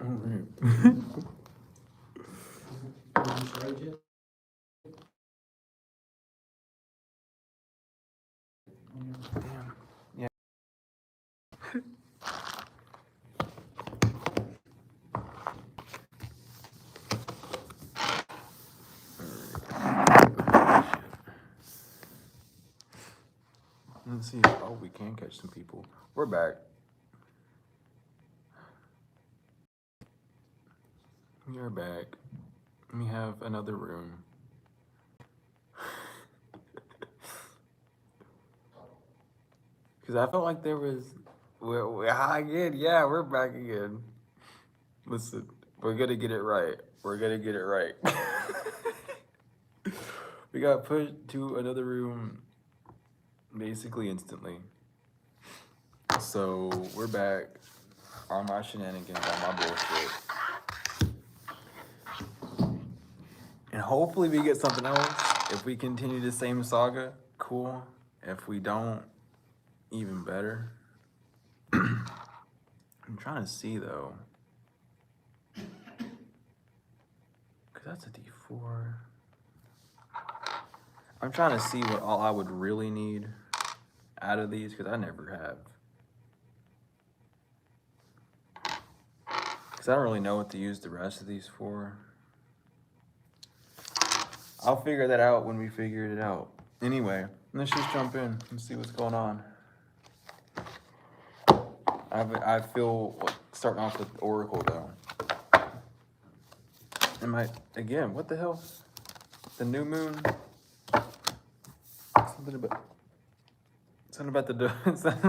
Damn. Yeah. Let's see. Oh, we can catch some people. We're back. We are back. We have another room. Because I felt like there was. We're again. Yeah, we're back again. Listen, we're gonna get it right. We're gonna get it right. We got pushed to another room basically instantly. So we're back on my shenanigans, on my bullshit. And hopefully we get something else. If we continue the same saga, cool. If we don't, even better. I'm trying to see though. Cause that's a D4. I'm trying to see what all I would really need out of these, because I never have. Because I don't really know what to use the rest of these for. I'll figure that out when we figure it out. Anyway, let's just jump in and see what's going on. I feel like starting off with Oracle though. Again, what the hell? The new moon? Something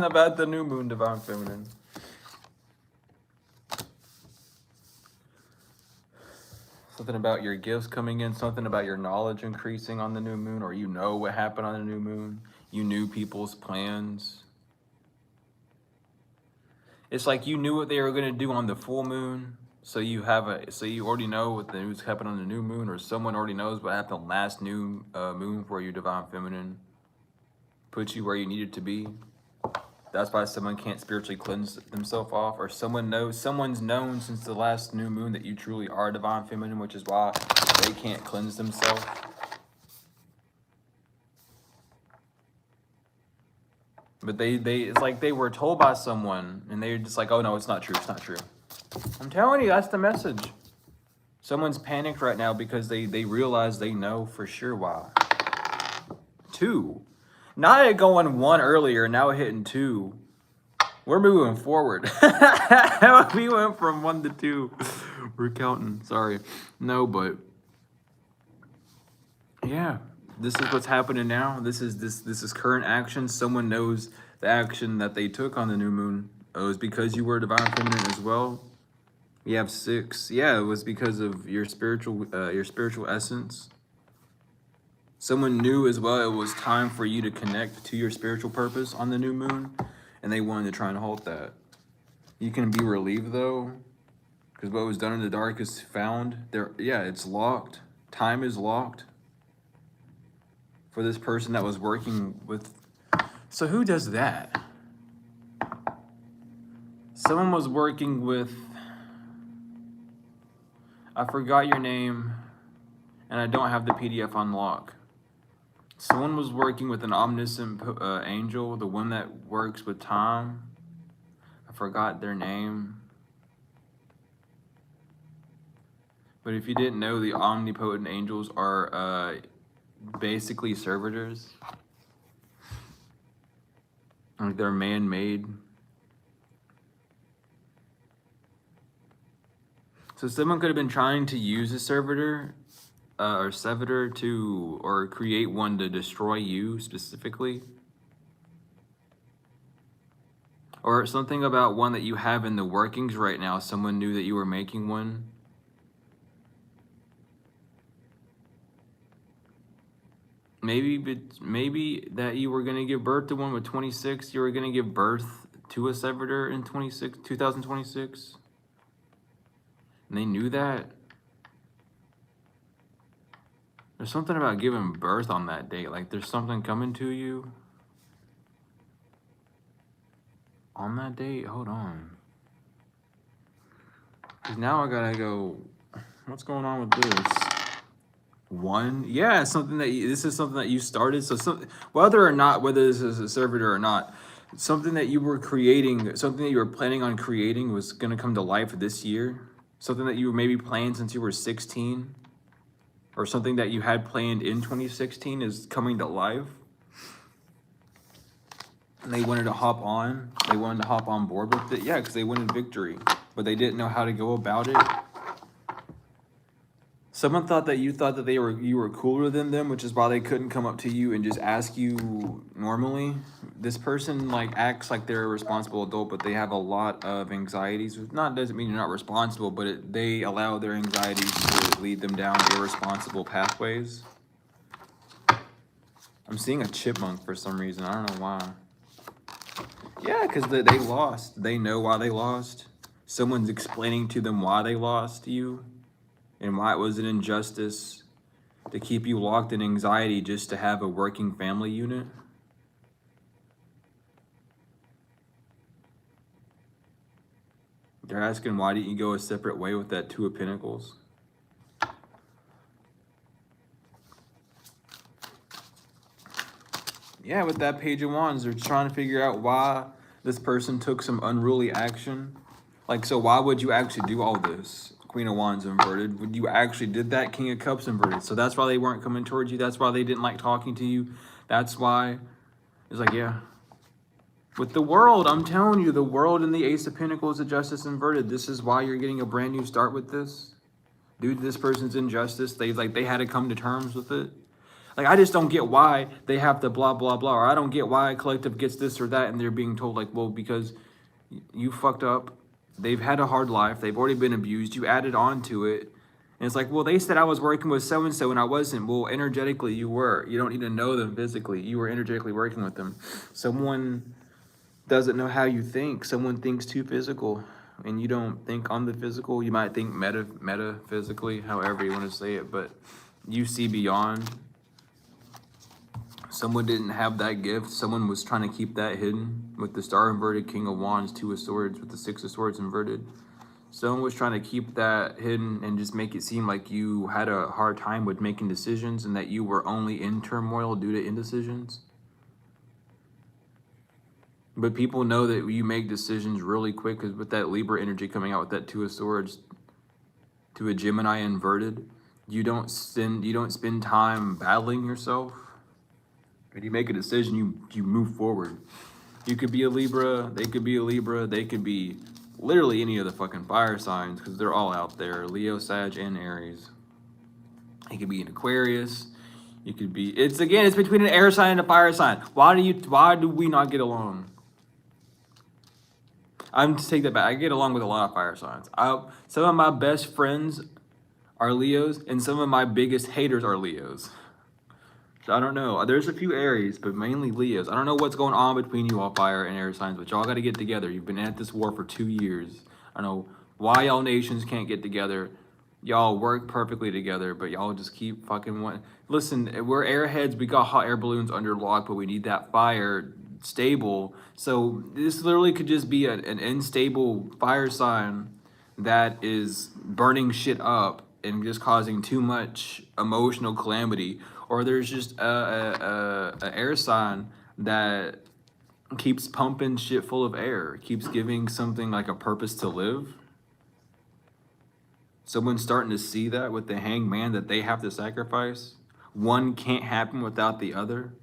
about the new moon, divine feminine. Something about your gifts coming in, something about your knowledge increasing on the new moon, or you know what happened on the new moon. You knew people's plans. It's like you knew what they were gonna do on the full moon, so you already know what the news happened on the new moon, or someone already knows what happened last new moon for your divine feminine. Put you where you needed to be. That's why someone can't spiritually cleanse themselves off, or someone's known since the last new moon that you truly are divine feminine, which is why they can't cleanse themselves. But it's like they were told by someone, and they're just like, oh no, it's not true, it's not true. I'm telling you, that's the message. Someone's panicked right now because they realize they know for sure why. 2. Not it going 1 earlier, now hitting 2. We're moving forward. We went from 1 to 2. We're counting, sorry. No, but yeah, this is what's happening now. This is current action. Someone knows the action that they took on the new moon. It was because you were divine feminine as well. We have 6. Yeah, it was because of your spiritual essence. Someone knew as well it was time for you to connect to your spiritual purpose on the new moon, and they wanted to try and halt that. You can be relieved though, because what was done in the dark is found. Yeah, it's locked. Time is locked for this person that was working with. So who does that? Someone was working with, I forgot your name, and I don't have the PDF on lock. Someone was working with an omniscient angel, the one that works with time. I forgot their name. But if you didn't know, the omnipotent angels are basically servitors. Like they're man-made. So someone could have been trying to use a servitor or servitor or create one to destroy you specifically. Or something about one that you have in the workings right now. Someone knew that you were making one. Maybe that you were going to give birth to one with 26. You were going to give birth to a servitor in 2026. And they knew that. There's something about giving birth on that date. Like there's something coming to you on that date. Hold on. 'Cause now I gotta go, what's going on with this? One, yeah, something that this is something that you started. So whether this is a servitor or not, something that you were creating, something that you were planning on creating was gonna come to life this year. Something that you were maybe planning since you were 16, or something that you had planned in 2016 is coming to life. And they wanted to hop on. They wanted to hop on board with it. Yeah, because they wanted victory, but they didn't know how to go about it. Someone thought that you thought that you were cooler than them, which is why they couldn't come up to you and just ask you normally. This person like acts like they're a responsible adult, but they have a lot of anxieties. Not doesn't mean you're not responsible, but they allow their anxieties to lead them down irresponsible pathways. I'm seeing a chipmunk for some reason. I don't know why. Yeah, because they lost. They know why they lost. Someone's explaining to them why they lost you and why it was an injustice to keep you locked in anxiety just to have a working family unit. They're asking, why didn't you go a separate way with that Two of Pentacles? Yeah, with that Page of Wands, they're trying to figure out why this person took some unruly action. Like, so why would you actually do all this? Queen of Wands inverted. Would you actually did that? King of Cups inverted. So that's why they weren't coming towards you. That's why they didn't like talking to you. That's why it's like, yeah. With the World, I'm telling you, the World and the Ace of Pentacles, the Justice inverted. This is why you're getting a brand new start with this. Dude, this person's injustice. They had to come to terms with it. Like, I just don't get why they have to blah, blah, blah. Or I don't get why a collective gets this or that. And they're being told, like, well, because you fucked up. They've had a hard life. They've already been abused. You added on to it. And it's like, well, they said I was working with so-and-so and I wasn't. Well, energetically, you were. You don't need to know them physically. You were energetically working with them. Someone doesn't know how you think. Someone thinks too physical. And you don't think on the physical. You might think metaphysically, however you want to say it. But you see beyond. Someone didn't have that gift. Someone was trying to keep that hidden with the Star inverted, King of Wands, Two of Swords with the Six of Swords inverted. Someone was trying to keep that hidden and just make it seem like you had a hard time with making decisions and that you were only in turmoil due to indecisions. But people know that you make decisions really quick, because with that Libra energy coming out with that Two of Swords to a Gemini inverted, you don't spend time battling yourself. When you make a decision, you move forward. You could be a Libra, they could be a Libra, they could be literally any of the fucking fire signs, because they're all out there. Leo, Sag, and Aries. It could be an Aquarius. You could be, it's between an air sign and a fire sign. Why do we not get along? I'm to take that back. I get along with a lot of fire signs. Some of my best friends are Leos, and some of my biggest haters are Leos. I don't know. There's a few Aries, but mainly Leos. I don't know what's going on between you all fire and air signs, but y'all got to get together. You've been at this war for 2 years. I don't know why y'all nations can't get together. Y'all work perfectly together, but y'all just keep fucking one. Listen, we're airheads. We got hot air balloons under lock, but we need that fire stable. So this literally could just be an unstable fire sign that is burning shit up and just causing too much emotional calamity. Or there's just a air sign that keeps pumping shit full of air, keeps giving something like a purpose to live. Someone's starting to see that with the Hangman, that they have to sacrifice. One can't happen without the other.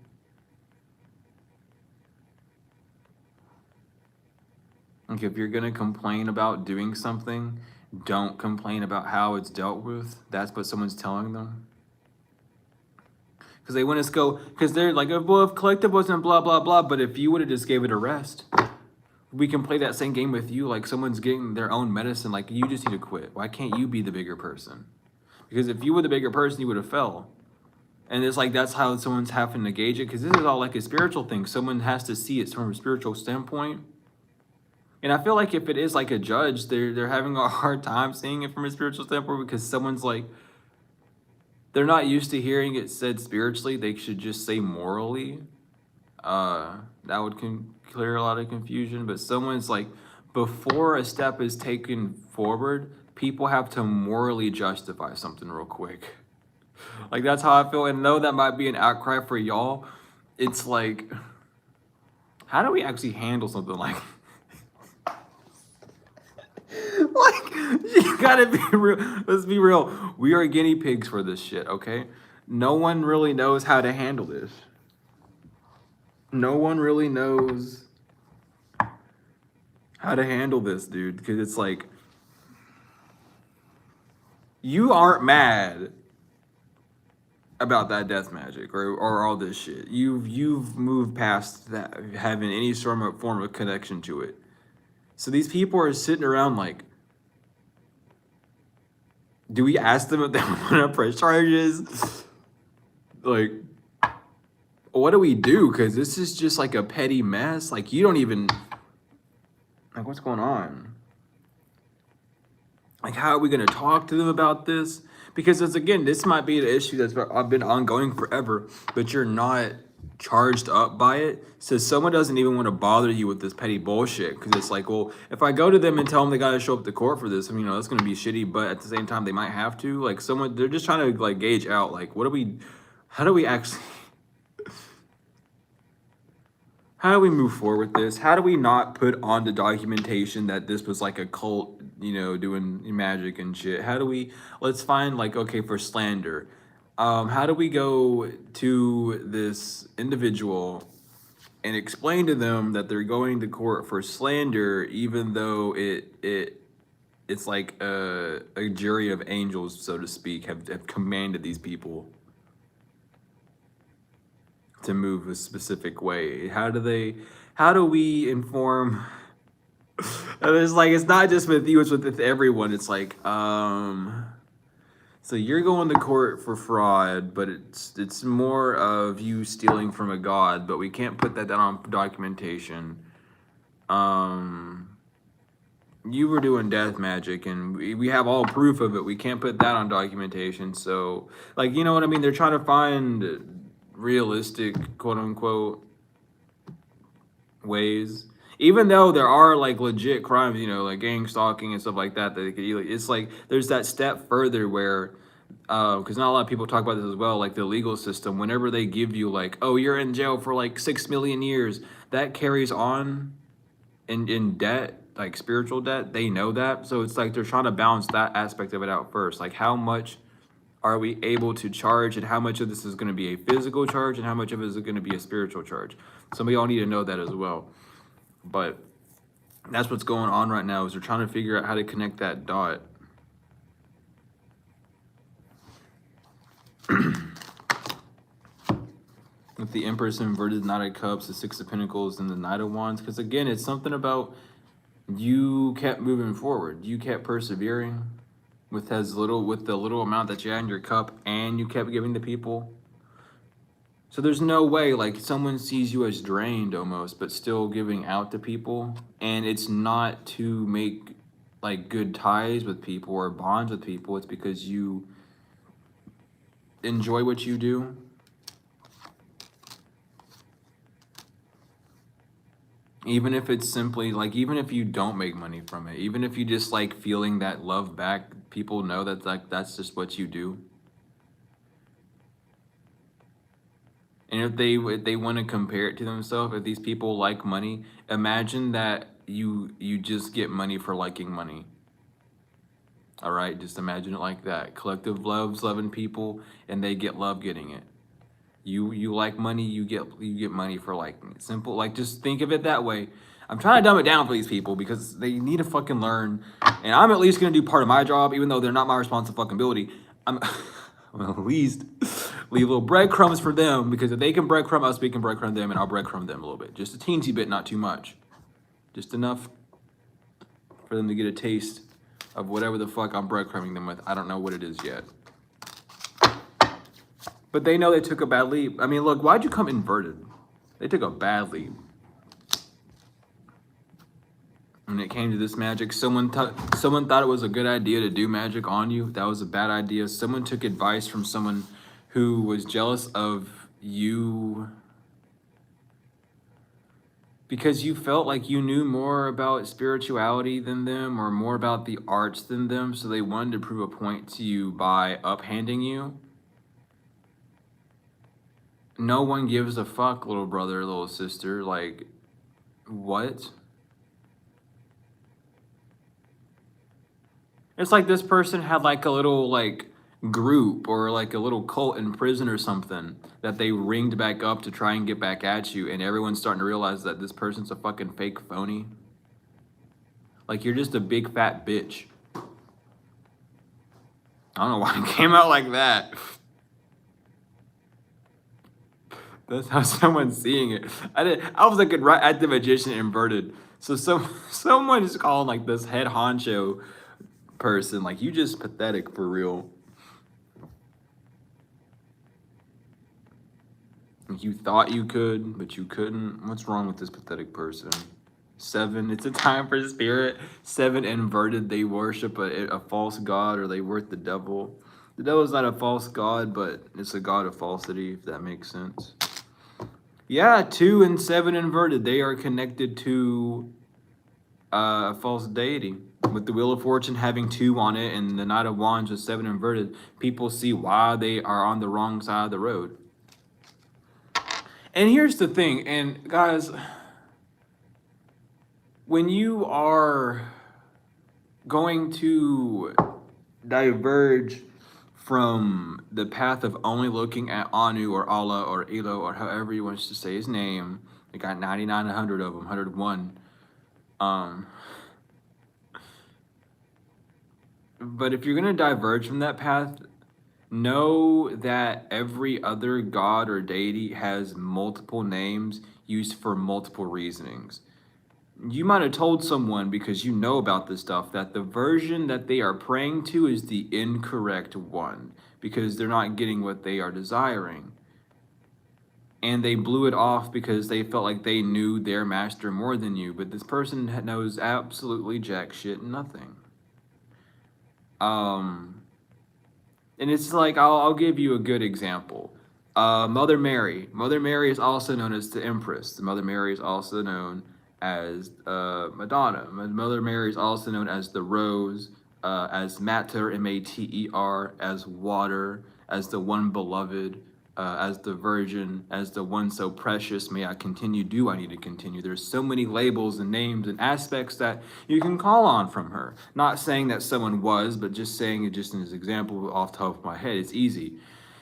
Like, if you're gonna complain about doing something, don't complain about how it's dealt with. That's what someone's telling them. Because they want us to go, because they're like, well, if collective wasn't blah, blah, blah, but if you would have just gave it a rest, we can play that same game with you. Like, someone's getting their own medicine, like, you just need to quit. Why can't you be the bigger person? Because if you were the bigger person, you would have fell. And it's like, that's how someone's having to gauge it, because this is all like a spiritual thing. Someone has to see it from a spiritual standpoint. And I feel like if it is like a judge, they're having a hard time seeing it from a spiritual standpoint, because someone's like, they're not used to hearing it said spiritually. They should just say morally. That would clear a lot of confusion. But someone's like, before a step is taken forward, people have to morally justify something real quick. Like, that's how I feel. And though that might be an outcry for y'all, it's like, how do we actually handle something like like, you gotta be real. Let's be real. We are guinea pigs for this shit, okay? No one really knows how to handle this. No one really knows how to handle this, dude. Because it's like, you aren't mad about that death magic or all this shit. You've moved past that, having any form of connection to it. So these people are sitting around like, do we ask them if they want to press charges? Like, what do we do? Because this is just like a petty mess. Like, you don't even, like, what's going on? Like, how are we going to talk to them about this? Because it's, again, this might be an issue that's been ongoing forever, but you're not charged up by it. So someone doesn't even want to bother you with this petty bullshit. Because it's like, well, if I go to them and tell them they got to show up to court for this, I mean, that's going to be shitty. But at the same time, they might have to. Like, they're just trying to, like, gauge out, like, how do we actually... How do we move forward with this? How do we not put on the documentation that this was like a cult, doing magic and shit? How do we, let's find, like, okay, for slander. How do we go to this individual and explain to them that they're going to court for slander, even though it's like a jury of angels, so to speak, have commanded these people to move a specific way? How do we inform? It's like, it's not just with you, it's with everyone. It's like, so you're going to court for fraud, but it's more of you stealing from a god, but we can't put that down on documentation. You were doing death magic, and we have all proof of it. We can't put that on documentation. So, like, you know what I mean? They're trying to find realistic, quote unquote, ways, even though there are, like, legit crimes, like gang stalking and stuff like that they could easily, it's like there's that step further where because not a lot of people talk about this as well, like the legal system, whenever they give you, like, oh, you're in jail for like 6 million years, that carries on in debt, like spiritual debt. They know that. So it's like they're trying to balance that aspect of it out first. Like, how much are we able to charge, and how much of this is going to be a physical charge, and how much of it is going to be a spiritual charge? So we all need to know that as well. But that's what's going on right now, is they're trying to figure out how to connect that dot. With the Empress inverted, Knight of Cups, the Six of Pentacles, and the Knight of Wands. Because again, it's something about you kept moving forward. You kept persevering with the little amount that you had in your cup, and you kept giving to people. So there's no way, like, someone sees you as drained almost, but still giving out to people. And it's not to make, like, good ties with people or bonds with people. It's because you enjoy what you do. Even if it's simply, like, even if you don't make money from it, even if you just like feeling that love back, people know that, like, that's just what you do. And if they want to compare it to themselves, if these people like money, imagine that you just get money for liking money. All right, just imagine it like that. Collective love's loving people, and they get love getting it. You like money, you get money for liking it. Simple, like, just think of it that way. I'm trying to dumb it down for these people because they need to fucking learn. And I'm at least gonna do part of my job, even though they're not my responsibility. I'm gonna at least leave little breadcrumbs for them, because if they can breadcrumb us, we can breadcrumb them, and I'll breadcrumb them a little bit. Just a teensy bit, not too much. Just enough for them to get a taste of whatever the fuck I'm breadcrumbing them with. I don't know what it is yet. But they know they took a bad leap. I mean, look, why'd you come inverted? They took a bad leap. When it came to this magic, someone thought it was a good idea to do magic on you. That was a bad idea. Someone took advice from someone who was jealous of you because you felt like you knew more about spirituality than them or more about the arts than them, so they wanted to prove a point to you by uphanding you. No one gives a fuck, little brother, little sister. Like, what? It's like this person had like a little like group or like a little cult in prison or something that they ringed back up to try and get back at you, and everyone's starting to realize that this person's a fucking fake phony. Like, you're just a big fat bitch. I don't know why it came out like that. That's how someone's seeing it. I was looking right at the magician inverted. So someone is calling like this head honcho person like, you just pathetic for real. You thought you could, but you couldn't. What's wrong with this pathetic person? 7, it's a time for spirit. 7 inverted, they worship a false god, or they worship the devil. The devil is not a false god, but it's a god of falsity, if that makes sense. Yeah, 2 and 7 inverted, they are connected to a false deity. With the Wheel of Fortune having 2 on it and the Knight of Wands with 7 inverted, people see why they are on the wrong side of the road. And here's the thing, and guys, when you are going to diverge from the path of only looking at Anu or Allah or Elo or however you want to say his name, they got 99, 100 of them, 101. But if you're going to diverge from that path, know that every other god or deity has multiple names used for multiple reasonings. You might have told someone, because you know about this stuff, that the version that they are praying to is the incorrect one, because they're not getting what they are desiring. And they blew it off because they felt like they knew their master more than you, but this person knows absolutely jack shit, nothing. And it's like, I'll give you a good example. Mother Mary. Mother Mary is also known as the Empress. The Mother Mary is also known as Madonna. Mother Mary is also known as the Rose, as Mater, M-A-T-E-R, as water, as the one beloved, as the Virgin, as the one so precious. May I continue? Do I need to continue? There's so many labels and names and aspects that you can call on from her. Not saying that someone was, but just saying it just as an example off the top of my head. It's easy.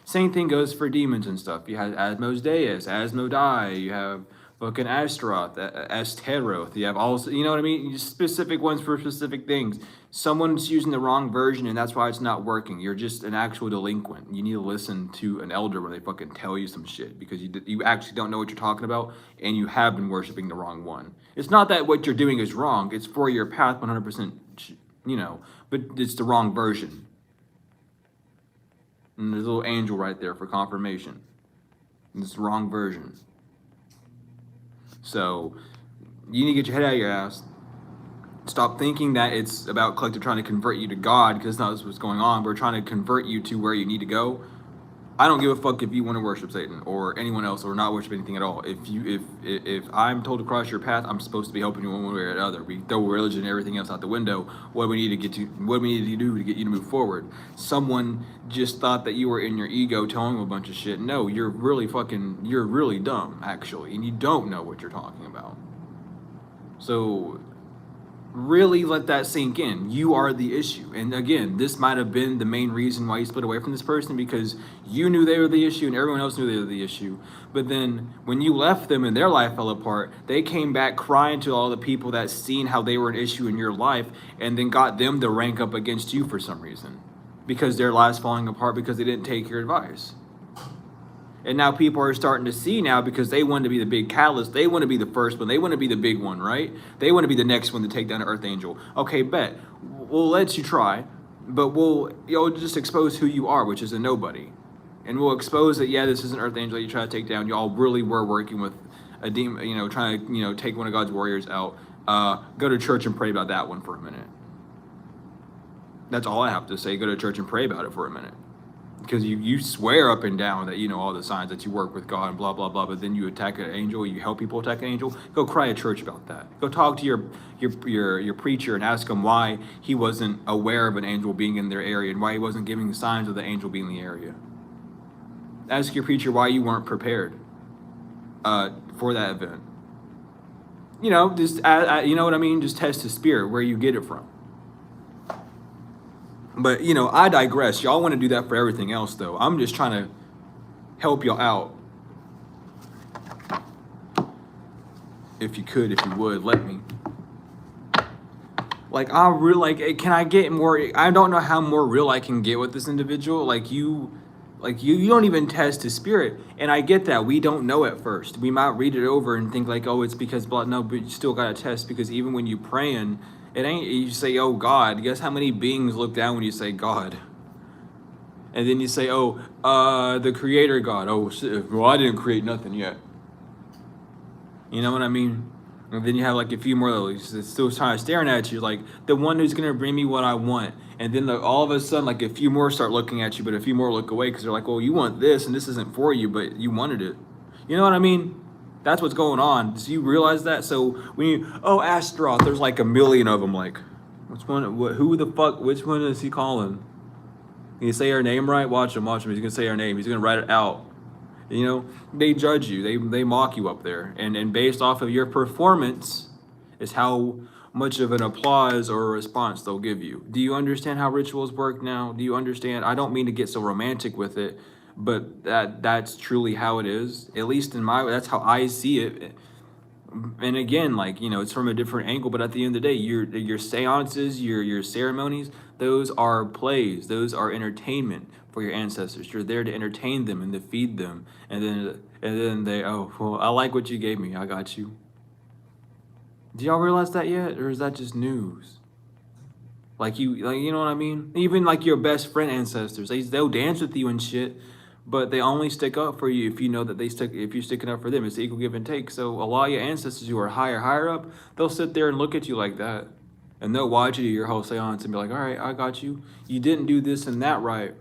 Same thing goes for demons and stuff. You have Asmodeus, Asmodai, you have fucking Astaroth, Asteroth. You have also, you know what I mean? Specific ones for specific things. Someone's using the wrong version, and that's why it's not working. You're just an actual delinquent. You need to listen to an elder when they fucking tell you some shit, because you actually don't know what you're talking about, and you have been worshiping the wrong one. It's not that what you're doing is wrong. It's for your path 100%, you know, but it's the wrong version. And there's a little angel right there for confirmation. And it's the wrong version. So you need to get your head out of your ass. Stop thinking that it's about collective trying to convert you to God, because that's not what's going on. We're trying to convert you to where you need to go. I don't give a fuck if you want to worship Satan or anyone else or not worship anything at all. If I'm told to cross your path, I'm supposed to be helping you one way or another. We throw religion and everything else out the window. What do we need to do to get you to move forward? Someone just thought that you were in your ego telling them a bunch of shit. No, you're really dumb, actually, and you don't know what you're talking about. So really let that sink in. You are the issue. And again, this might have been the main reason why you split away from this person, because you knew they were the issue and everyone else knew they were the issue. But then when you left them and their life fell apart, they came back crying to all the people that seen how they were an issue in your life, and then got them to rank up against you for some reason, because their lives falling apart because they didn't take your advice. And now people are starting to see now, because they want to be the big catalyst. They want to be the first one. They want to be the big one, right? They want to be the next one to take down an Earth Angel. Okay, bet. We'll let you try, but you'll just expose who you are, which is a nobody. And we'll expose that, yeah, this is an Earth Angel that you try to take down. Y'all really were working with a demon, trying to, take one of God's warriors out. Go to church and pray about that one for a minute. That's all I have to say. Go to church and pray about it for a minute. because you swear up and down that you know all the signs, that you work with God and blah blah blah, but then you attack an angel, you help people attack an angel. Go cry at church about that. Go talk to your preacher and ask him why he wasn't aware of an angel being in their area and why he wasn't giving signs of the angel being in the area. Ask your preacher why you weren't prepared for that event. You know, just you know what I mean. Just test the spirit where you get it from. But, you know, I digress. Y'all want to do that for everything else, though. I'm just trying to help y'all out. If you could, if you would, let me. Like, I really, like, can I get more? I don't know how more real I can get with this individual. Like, you don't even test his spirit. And I get that. We don't know at first. We might read it over and think, like, oh, it's because blood. No, but you still got to test, because even when you praying, it ain't, you say, oh, God. Guess how many beings look down when you say God? And then you say, oh, the creator God. Oh, shit. Well, I didn't create nothing yet. You know what I mean? And then you have like a few more that's still trying to staring at you, like the one who's going to bring me what I want. And then all of a sudden, like a few more start looking at you, but a few more look away because they're like, well, you want this and this isn't for you, but you wanted it. You know what I mean? That's what's going on. Do you realize that? So when you, oh, Astaroth, there's like a million of them. Like, which one, who the fuck, which one is he calling? Can you say her name right? Watch him. He's going to say her name. He's going to write it out. You know, they judge you. They mock you up there. And based off of your performance is how much of an applause or a response they'll give you. Do you understand how rituals work now? Do you understand? I don't mean to get so romantic with it, but that's truly how it is. At least in that's how I see it. And again, like, you know, it's from a different angle, but at the end of the day, your seances, your ceremonies, those are plays. Those are entertainment for your ancestors. You're there to entertain them and to feed them. And then they, oh, well, I like what you gave me. I got you. Do y'all realize that yet? Or is that just news? Like you know what I mean? Even like your best friend ancestors, they'll dance with you and shit, but they only stick up for you if you know that if you're sticking up for them. It's equal give and take. So a lot of your ancestors who are higher up, they'll sit there and look at you like that. And they'll watch you do your whole seance and be like, all right, I got you. You didn't do this and that right,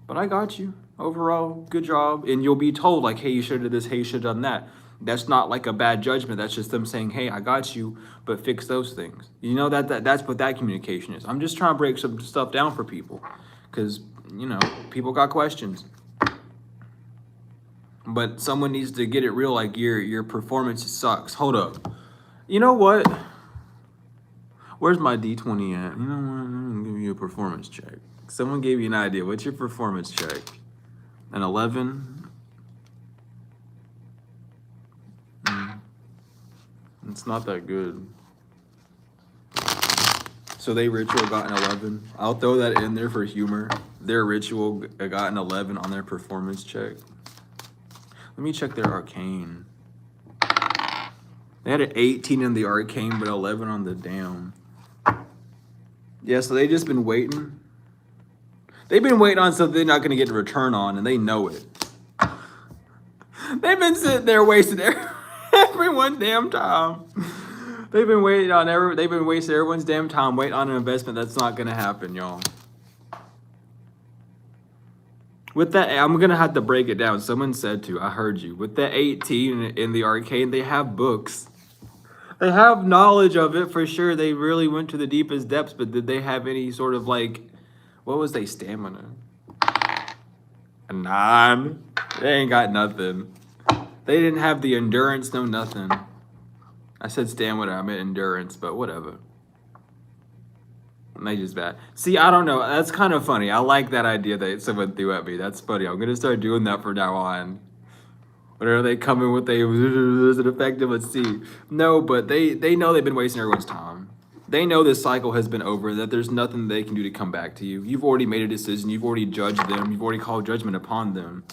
but I got you. Overall, good job. And you'll be told like, hey, you should have done this, hey, you should have done that. That's not like a bad judgment. That's just them saying, hey, I got you, but fix those things. You know, that's what that communication is. I'm just trying to break some stuff down for people because, you know, people got questions. But someone needs to get it real, like your performance sucks. Hold up. You know what? Where's my D20 at? You know what? I'm going to give you a performance check. Someone gave you an idea. What's your performance check? An 11? It's not that good. So they ritual got an 11. I'll throw that in there for humor. Their ritual got an 11 on their performance check. Let me check their arcane. They had an 18 in the arcane, but 11 on the damn. Yeah, so they just been waiting. They've been waiting on something they're not going to get a return on, and they know it. They've been sitting there wasting everyone's damn time. They've been wasting everyone's damn time waiting on an investment that's not going to happen, y'all. With that, I'm going to have to break it down. Someone said to, I heard you. With the 18 in the arcane, they have books. They have knowledge of it for sure. They really went to the deepest depths, but did they have any sort of like, what was they stamina? A 9. They ain't got nothing. They didn't have the endurance, no nothing. I said stamina, I meant endurance, but whatever. They just bad. See, I don't know. That's kind of funny. I like that idea that someone threw at me. That's funny. I'm gonna start doing that from now on. Whenever they come in with is it effective? Let's see. No, but they know they've been wasting everyone's time. They know this cycle has been over, that there's nothing they can do to come back to you. You've already made a decision. You've already judged them. You've already called judgment upon them.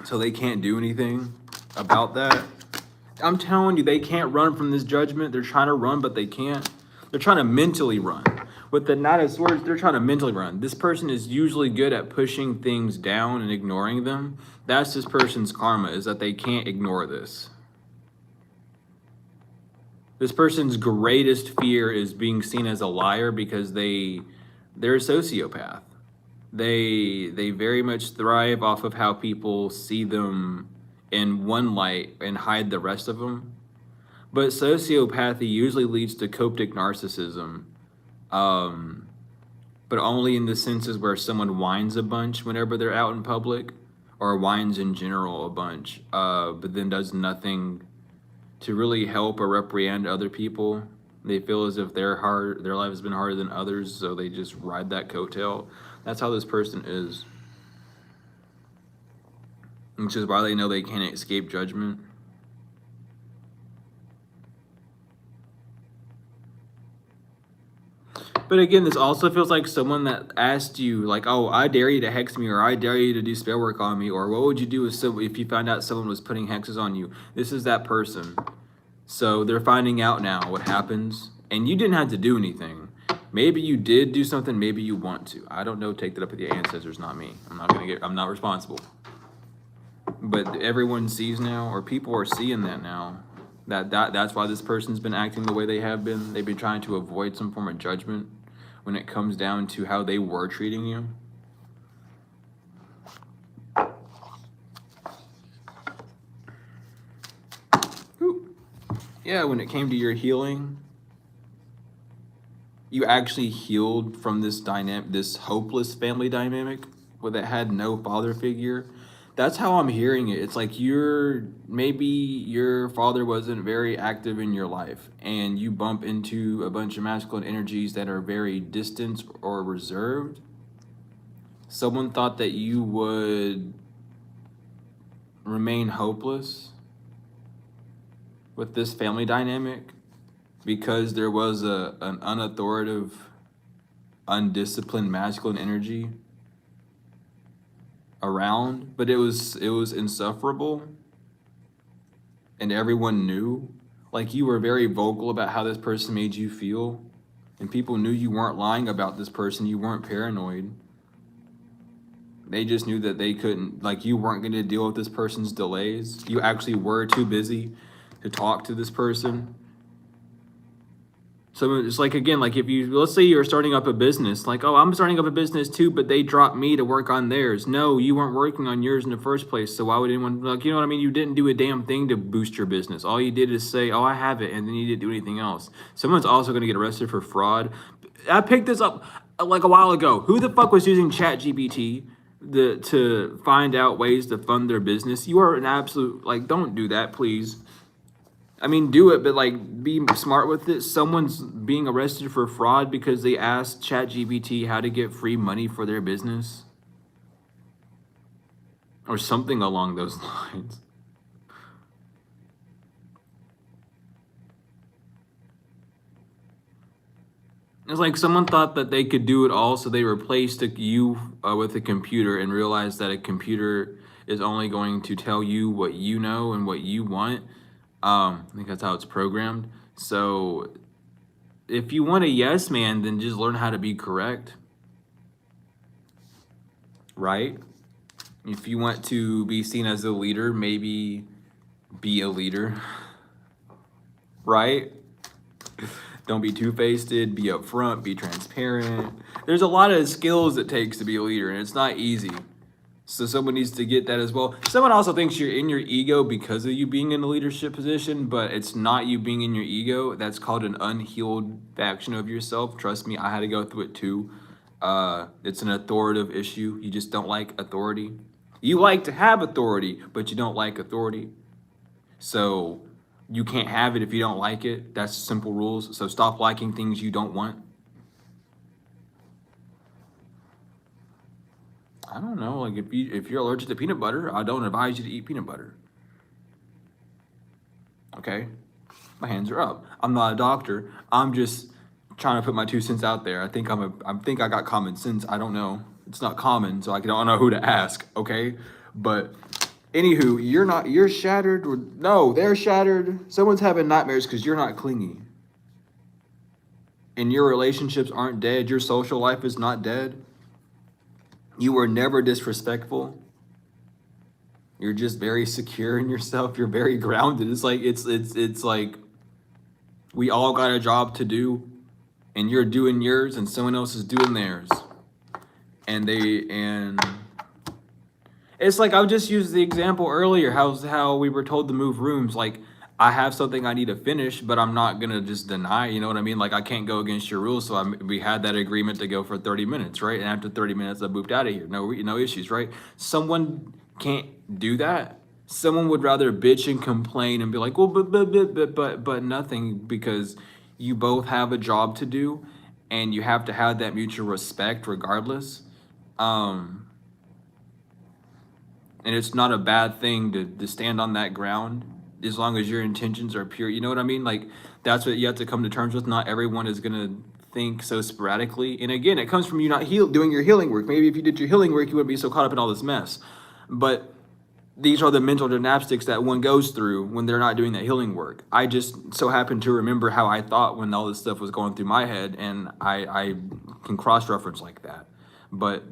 So they can't do anything about that. I'm telling you, they can't run from this judgment. They're trying to run, but they can't. They're trying to mentally run. With the Knight of Swords, they're trying to mentally run. This person is usually good at pushing things down and ignoring them. That's this person's karma, is that they can't ignore this. This person's greatest fear is being seen as a liar because they're a sociopath. They very much thrive off of how people see them in one light and hide the rest of them. But sociopathy usually leads to coptic narcissism, um, but only in the senses where someone whines a bunch whenever they're out in public, or whines in general a bunch, but then does nothing to really help or repriand other people. They feel as if their life has been harder than others, so they just ride that coattail. That's how this person is, which is why they know they can't escape judgment. But again, this also feels like someone that asked you, like, oh, I dare you to hex me, or I dare you to do spell work on me, or what would you do if you found out someone was putting hexes on you? This is that person. So they're finding out now what happens, and you didn't have to do anything. Maybe you did do something, maybe you want to. I don't know, take that up with your ancestors, not me. I'm not responsible. But everyone sees now, or people are seeing that now. That's why this person's been acting the way they have been. They've been trying to avoid some form of judgment when it comes down to how they were treating you. Ooh. Yeah, when it came to your healing, you actually healed from this hopeless family dynamic where that had no father figure. That's how I'm hearing it. It's like maybe your father wasn't very active in your life, and you bump into a bunch of masculine energies that are very distant or reserved. Someone thought that you would remain hopeless with this family dynamic because there was an unauthoritative, undisciplined masculine energy around, but it was insufferable, and everyone knew. Like, you were very vocal about how this person made you feel, and people knew you weren't lying about this person. You weren't paranoid. They just knew that they couldn't, like, you weren't going to deal with this person's delays. You actually were too busy to talk to this person. So it's like, again, like let's say you're starting up a business, like, oh, I'm starting up a business too, but they dropped me to work on theirs. No, you weren't working on yours in the first place. So why would anyone, like, you know what I mean? You didn't do a damn thing to boost your business. All you did is say, oh, I have it. And then you didn't do anything else. Someone's also going to get arrested for fraud. I picked this up like a while ago. Who the fuck was using ChatGPT to find out ways to fund their business? You are an absolute, like, don't do that, please. I mean, do it, but, like, be smart with it. Someone's being arrested for fraud because they asked ChatGPT how to get free money for their business, or something along those lines. It's like someone thought that they could do it all, so they replaced you with a computer and realized that a computer is only going to tell you what you know and what you want. I think that's how it's programmed. So if you want a yes man, then just learn how to be correct, right? If you want to be seen as a leader, maybe be a leader, right? Don't be two-faced, be upfront, be transparent. There's a lot of skills it takes to be a leader, and it's not easy. So someone needs to get that as well. Someone also thinks you're in your ego because of you being in a leadership position, but it's not you being in your ego. That's called an unhealed faction of yourself. Trust me, I had to go through it too. It's an authoritative issue. You just don't like authority. You like to have authority, but you don't like authority. So you can't have it if you don't like it. That's simple rules. So stop liking things you don't want. I don't know, like if you're allergic to peanut butter, I don't advise you to eat peanut butter. Okay? My hands are up. I'm not a doctor. I'm just trying to put my 2 cents out there. I think I got common sense. I don't know. It's not common, so I don't know who to ask, okay? But anywho, you're shattered. No, they're shattered. Someone's having nightmares because you're not clingy. And your relationships aren't dead. Your social life is not dead. You were never disrespectful. You're just very secure in yourself. You're very grounded. It's like we all got a job to do, and you're doing yours and someone else is doing theirs. and it's like, I'll just use the example earlier, how we were told to move rooms. Like, I have something I need to finish, but I'm not gonna just deny, you know what I mean? Like, I can't go against your rules, so we had that agreement to go for 30 minutes, right? And after 30 minutes, I moved out of here. No issues, right? Someone can't do that. Someone would rather bitch and complain and be like, well, but nothing, because you both have a job to do, and you have to have that mutual respect regardless. And it's not a bad thing to stand on that ground as long as your intentions are pure. You know what I mean? Like, that's what you have to come to terms with. Not everyone is gonna think so sporadically. And again, it comes from you not doing your healing work. Maybe if you did your healing work, you wouldn't be so caught up in all this mess. But these are the mental gymnastics that one goes through when they're not doing that healing work. I just so happen to remember how I thought when all this stuff was going through my head, and I can cross-reference like that. But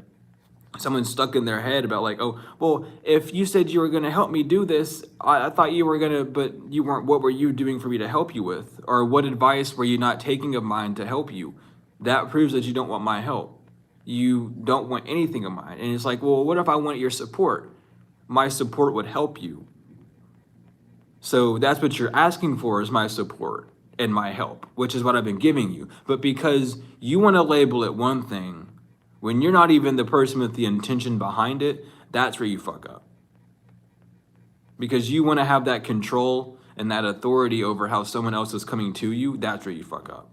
someone's stuck in their head about like, oh, well, if you said you were going to help me do this, I thought you were going to, but you weren't. What were you doing for me to help you with? Or what advice were you not taking of mine to help you? That proves that you don't want my help. You don't want anything of mine. And it's like, well, what if I want your support? My support would help you. So that's what you're asking for, is my support and my help, which is what I've been giving you. But because you want to label it one thing, when you're not even the person with the intention behind it, that's where you fuck up. Because you want to have that control and that authority over how someone else is coming to you, that's where you fuck up.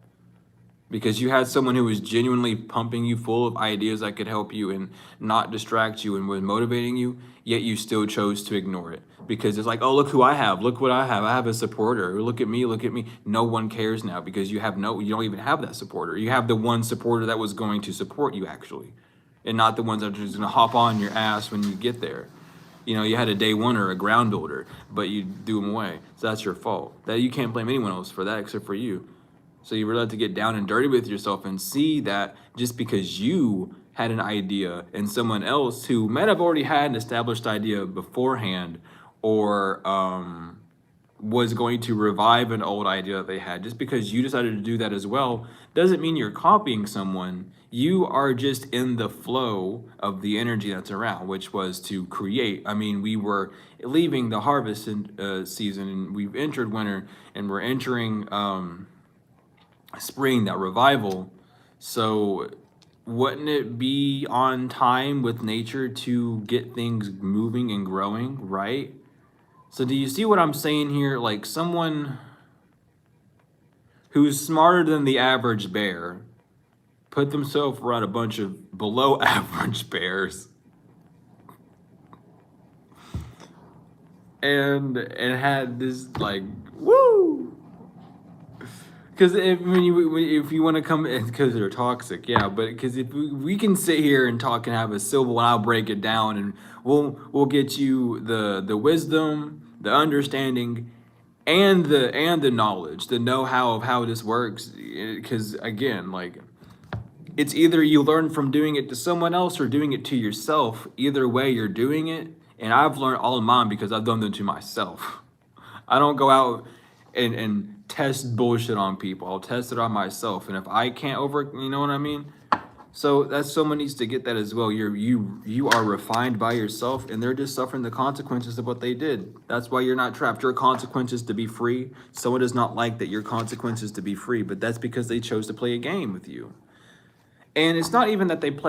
Because you had someone who was genuinely pumping you full of ideas that could help you and not distract you and was motivating you, yet you still chose to ignore it. Because it's like, oh, look who I have. Look what I have. I have a supporter. Look at me. Look at me. No one cares now, because you don't even have that supporter. You have the one supporter that was going to support you, actually, and not the ones that are just going to hop on your ass when you get there. You know, you had a day one or a ground builder, but you do them away. So that's your fault. That you can't blame anyone else for that except for you. So you really have to get down and dirty with yourself and see that just because you had an idea and someone else who might have already had an established idea beforehand, or was going to revive an old idea that they had, just because you decided to do that as well, doesn't mean you're copying someone. You are just in the flow of the energy that's around, which was to create. I mean, we were leaving the harvest season, and we've entered winter, and we're entering spring, that revival. So wouldn't it be on time with nature to get things moving and growing, right? So do you see what I'm saying here? Like, someone who's smarter than the average bear put themselves around a bunch of below average bears and had this, like, woo. Because if you want to come in, because they're toxic, yeah. But because if we can sit here and talk and have a civil, and I'll break it down, and we'll get you the wisdom, the understanding, and the knowledge, the know-how of how this works. Because again, like, it's either you learn from doing it to someone else or doing it to yourself. Either way, you're doing it. And I've learned all of mine because I've done them to myself. I don't go out and test bullshit on people. I'll test it on myself. And if I can't you know what I mean? So that's, someone needs to get that as well. You are refined by yourself, and they're just suffering the consequences of what they did. That's why you're not trapped. Your consequences to be free. Someone does not like that your consequences to be free, but that's because they chose to play a game with you. And it's not even that they not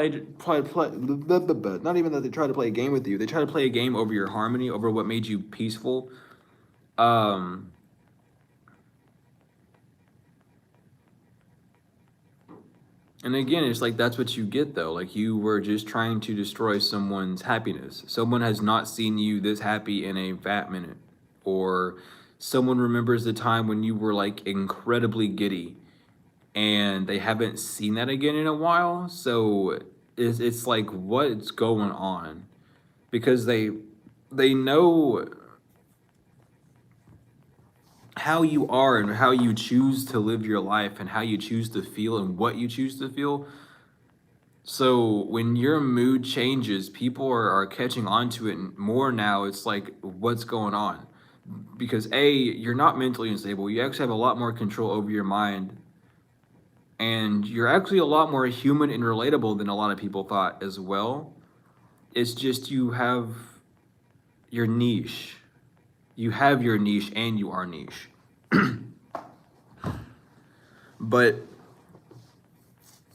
even that they try to play a game with you. They try to play a game over your harmony, over what made you peaceful. And again, it's like, that's what you get though. Like, you were just trying to destroy someone's happiness. Someone has not seen you this happy in a fat minute. Or someone remembers the time when you were like incredibly giddy, and they haven't seen that again in a while. So it's like, what's going on? Because they know how you are and how you choose to live your life and how you choose to feel and what you choose to feel. So when your mood changes, people are catching on to it more now. It's like, what's going on? Because A, you're not mentally unstable. You actually have a lot more control over your mind And you're actually a lot more human and relatable than a lot of people thought as well. It's just you have your niche. You have your niche and you are niche. But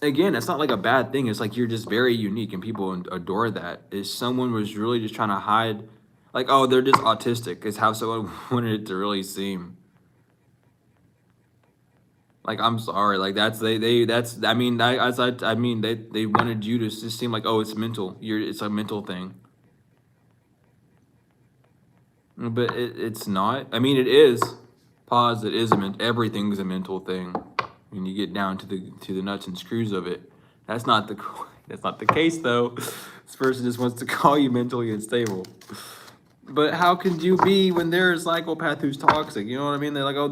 again, it's not like a bad thing. It's like you're just very unique and people adore that. If someone was really just trying to hide, like, oh, they're just autistic, is how someone wanted it to really seem. Like, I'm sorry, like that's I mean, they wanted you to just seem like, oh, it's mental. It's a mental thing. But it's not. I mean, it is. Pause. It is everything's a mental thing. When you get down to the nuts and screws of it, that's not the case though. This person just wants to call you mentally unstable. But how could you be when they're a psychopath who's toxic? You know what I mean? They're like, oh,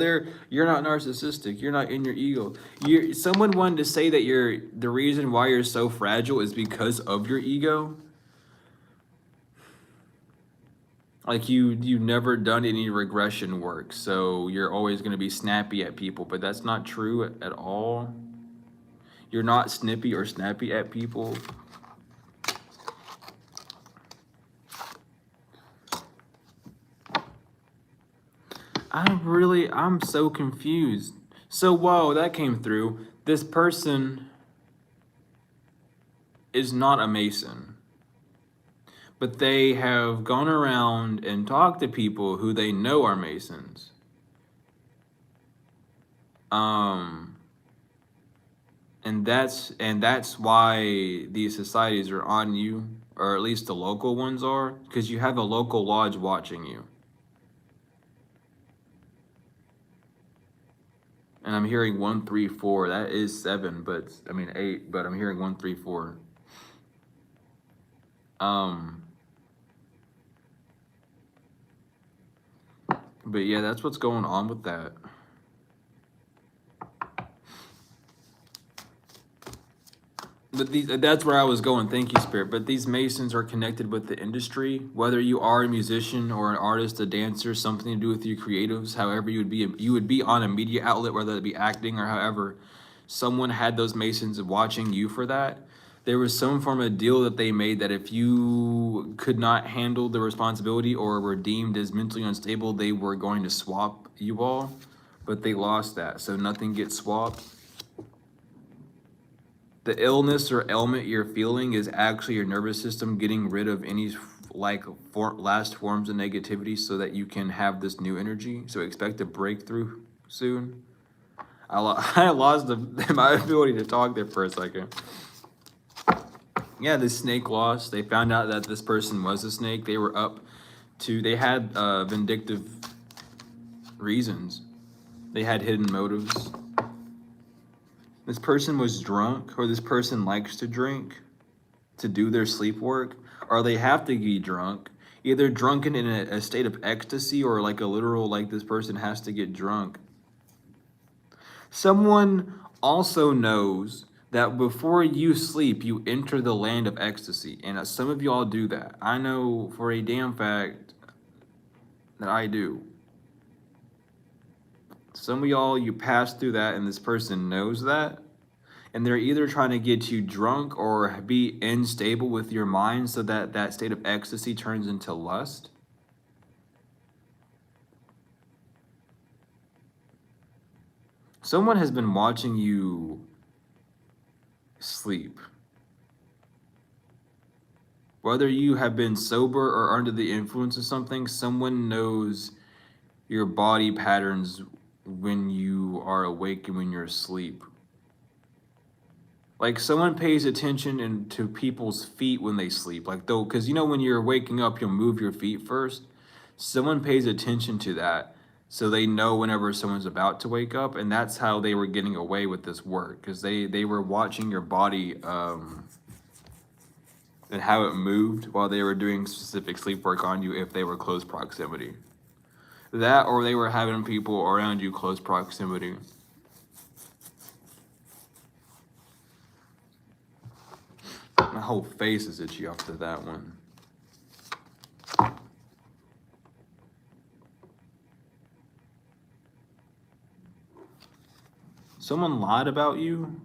you're not narcissistic. You're not in your ego. Someone wanted to say that the reason why you're so fragile is because of your ego. Like you've never done any regression work, so you're always going to be snappy at people, but that's not true at all. You're not snippy or snappy at people. I'm so confused. So, whoa, that came through. This person is not a Mason, but they have gone around and talked to people who they know are Masons. And that's why these societies are on you, or at least the local ones are, because you have a local lodge watching you. And I'm hearing 1, 3, 4. That is 7, but I mean 8, but I'm hearing 1, 3, 4. But yeah, that's what's going on with that. But that's where I was going. Thank you, Spirit. But these Masons are connected with the industry. Whether you are a musician or an artist, a dancer, something to do with your creatives, however you would be on a media outlet, whether it be acting or however, someone had those Masons watching you for that. There was some form of deal that they made that if you could not handle the responsibility or were deemed as mentally unstable, they were going to swap you all. But they lost that, so nothing gets swapped. The illness or ailment you're feeling is actually your nervous system getting rid of any last forms of negativity so that you can have this new energy. So expect a breakthrough soon. I lost my ability to talk there for a second. Yeah, the snake lost. They found out that this person was a snake. They were they had vindictive reasons. They had hidden motives. This person was drunk, or this person likes to drink to do their sleep work, or they have to be drunk, either drunken in a state of ecstasy or like a literal, like this person has to get drunk. Someone also knows that before you sleep, you enter the land of ecstasy. And some of y'all do that. I know for a damn fact that I do. Some of y'all, you pass through that and this person knows that. And they're either trying to get you drunk or be unstable with your mind so that that state of ecstasy turns into lust. Someone has been watching you sleep. Whether you have been sober or under the influence of something, someone knows your body patterns when you are awake and when you're asleep. Like someone pays attention to people's feet when they sleep. Like though, because you know when you're waking up, you'll move your feet first. Someone pays attention to that. So they know whenever someone's about to wake up. And that's how they were getting away with this work. Because they were watching your body and how it moved while they were doing specific sleep work on you if they were close proximity. That or they were having people around you close proximity. My whole face is itchy after that one. Someone lied about you.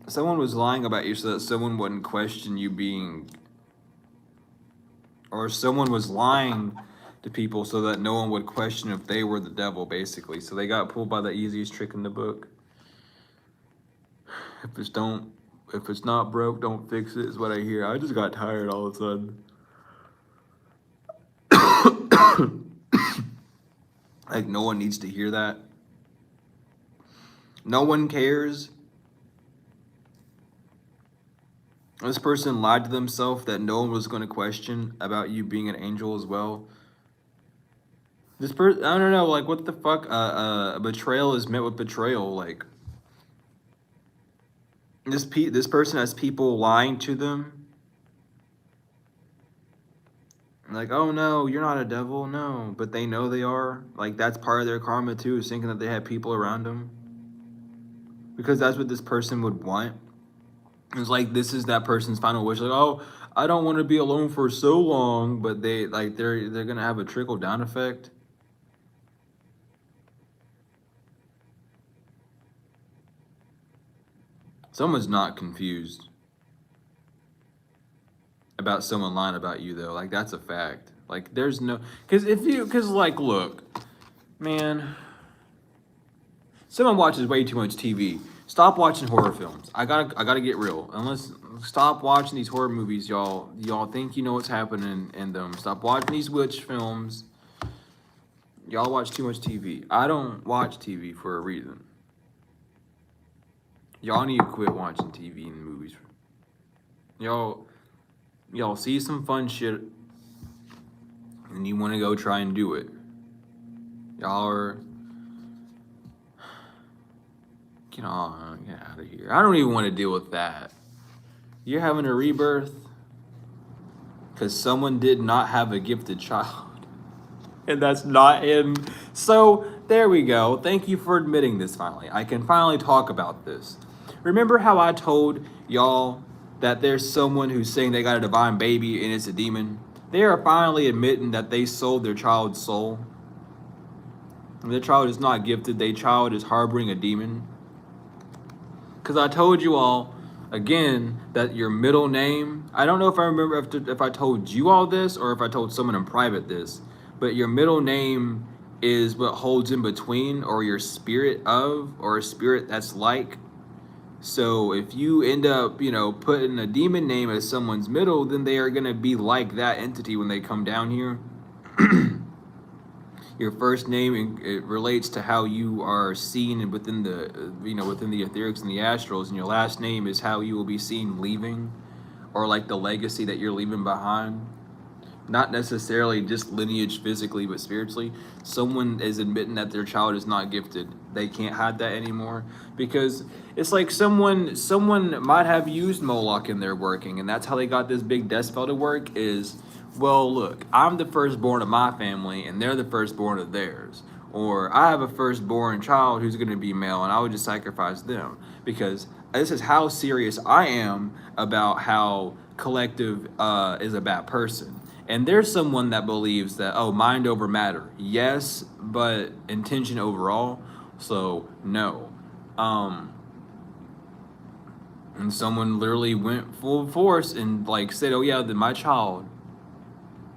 Someone was lying about you so that someone wouldn't question you being, or someone was lying to people so that no one would question if they were the devil, basically. So they got pulled by the easiest trick in the book. If it's not broke, don't fix it, is what I hear. I just got tired all of a sudden. Like, no one needs to hear that. No one cares. This person lied to themselves that no one was going to question about you being an angel as well. This person, I don't know, like, what the fuck? Betrayal is met with betrayal. Like, this person has people lying to them. Like, oh no, you're not a devil, no. But they know they are. Like, that's part of their karma too, is thinking that they have people around them. Because that's what this person would want. It's like, this is that person's final wish. Like, oh, I don't want to be alone for so long. But they're gonna have a trickle down effect. Someone's not confused about someone lying about you, though. Like, that's a fact. Like, there's no, because like, look, man, someone watches way too much TV. Stop watching horror films. I gotta get real. Stop watching these horror movies, y'all. Y'all think you know what's happening in them. Stop watching these witch films. Y'all watch too much TV. I don't watch TV for a reason. Y'all need to quit watching TV and movies. Y'all see some fun shit and you want to go try and do it. Y'all are... Get out of here. I don't even want to deal with that. You're having a rebirth because someone did not have a gifted child. And that's not him. So, there we go. Thank you for admitting this finally. I can finally talk about this. Remember how I told y'all that there's someone who's saying they got a divine baby and it's a demon? They are finally admitting that they sold their child's soul. And their child is not gifted. Their child is harboring a demon. Because I told you all, again, that your middle name, I don't know if I remember if I told you all this or if I told someone in private this, but your middle name is what holds in between, or your spirit of, or a spirit that's like. So if you end up, putting a demon name as someone's middle, then they are going to be like that entity when they come down here. Your first name, it relates to how you are seen within the, within the etherics and the astrals, and your last name is how you will be seen leaving, or like the legacy that you're leaving behind. Not necessarily just lineage physically, but spiritually. Someone is admitting that their child is not gifted. They can't hide that anymore, because it's like someone might have used Moloch in their working, and that's how they got this big death spell to work is, well, look, I'm the firstborn of my family, and they're the firstborn of theirs. Or I have a firstborn child who's going to be male, and I would just sacrifice them. Because this is how serious I am about how collective is a bad person. And there's someone that believes that, oh, mind over matter. Yes, but intention overall. So, no. And someone literally went full force and said, oh yeah, my child.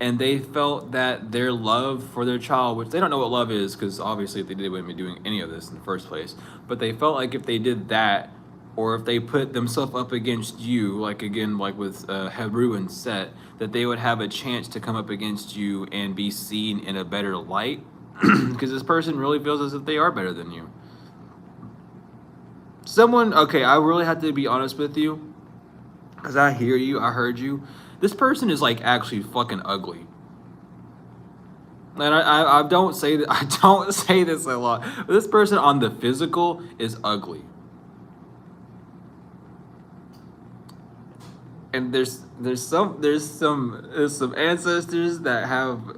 And they felt that their love for their child, which they don't know what love is, because obviously if they did, they wouldn't be doing any of this in the first place. But they felt like if they did that, or if they put themselves up against you, like with Hebrew and Set, that they would have a chance to come up against you and be seen in a better light. Because this person really feels as if they are better than you. Okay, I really have to be honest with you, because I hear you, I heard you. This person is actually fucking ugly. And I don't say that, I don't say this a lot, but this person on the physical is ugly. And there's some ancestors that have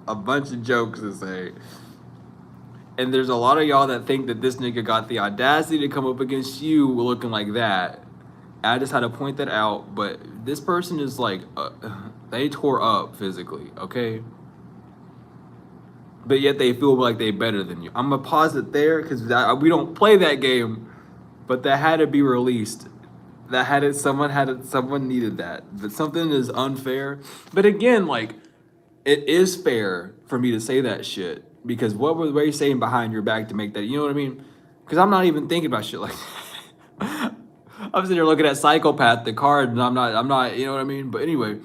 a bunch of jokes to say. And there's a lot of y'all that think that this nigga got the audacity to come up against you looking like that. I just had to point that out, but this person is they tore up physically, okay? but yet they feel like they're better than you. I'm gonna pause it there because we don't play that game, but that had to be released. That had it. Someone had it. Someone needed that. That something is unfair. But again, like, it is fair for me to say that shit because what were they saying behind your back to make that? You know what I mean? Because I'm not even thinking about shit like that. I'm sitting here looking at Psychopath, the card, and I'm not. You know what I mean? But anyway,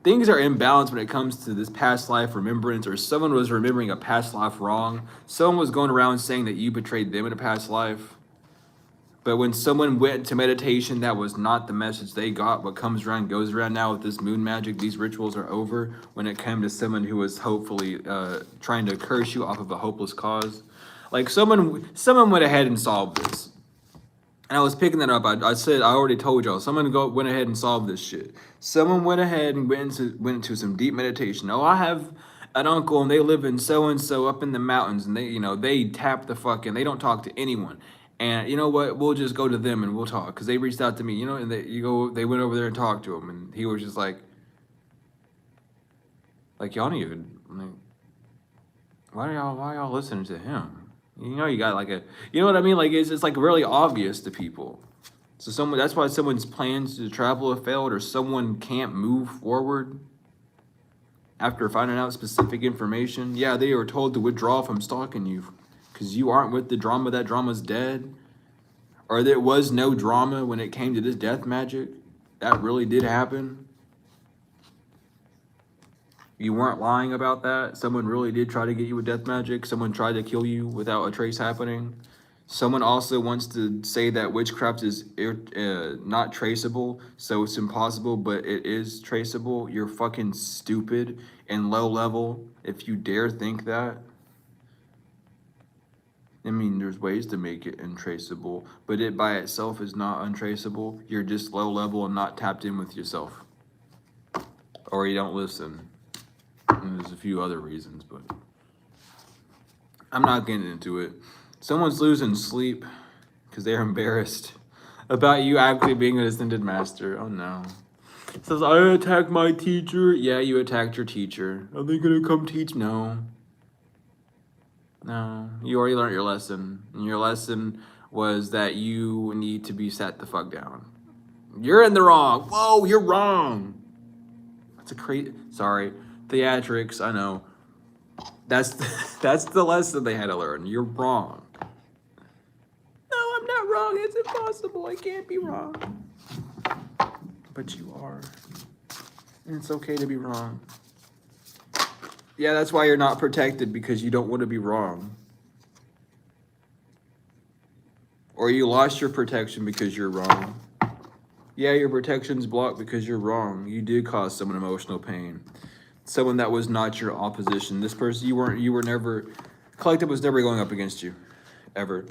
things are imbalanced when it comes to this past life remembrance, or someone was remembering a past life wrong. Someone was going around saying that you betrayed them in a past life. But when someone went to meditation, that was not the message they got. What comes around goes around now with this moon magic. These rituals are over when it came to someone who was hopefully trying to curse you off of a hopeless cause. Like someone went ahead and solved this. And I was picking that up. I said, I already told y'all, someone went ahead and solved this shit. Someone went ahead and went into some deep meditation. Oh, I have an uncle and they live in so-and-so up in the mountains, and they tap the fucking, they don't talk to anyone. And you know what? We'll just go to them and we'll talk because they reached out to me, and they went over there and talked to him, and he was just like y'all don't even like, why y'all listening to him? You got like you know what I mean? Like it's like really obvious to people. So that's why someone's plans to travel have failed, or someone can't move forward after finding out specific information. Yeah, they were told to withdraw from stalking you because you aren't with the drama. That drama's dead. Or there was no drama when it came to this death magic. That really did happen. You weren't lying about that. Someone really did try to get you with death magic. Someone tried to kill you without a trace happening. Someone also wants to say that witchcraft is not traceable, so it's impossible, but it is traceable. You're fucking stupid and low level if you dare think that. I mean, there's ways to make it untraceable, but it by itself is not untraceable. You're just low level and not tapped in with yourself. Or you don't listen. And there's a few other reasons, but I'm not getting into it. Someone's losing sleep because they're embarrassed about you actually being an ascended master. Oh no. It says, I attacked my teacher. Yeah, you attacked your teacher. Are they gonna come teach? No. No, you already learned your lesson. And your lesson was that you need to be sat the fuck down. You're in the wrong. Whoa, you're wrong. That's a crazy, sorry. Theatrics, I know. That's the lesson they had to learn. You're wrong. No, I'm not wrong. It's impossible. I can't be wrong. But you are. And it's okay to be wrong. Yeah, that's why you're not protected, because you don't want to be wrong. Or you lost your protection because you're wrong. Yeah, your protection's blocked because you're wrong. You did cause someone emotional pain. Someone that was not your opposition. This person, you were never, collective was never going up against you. Ever.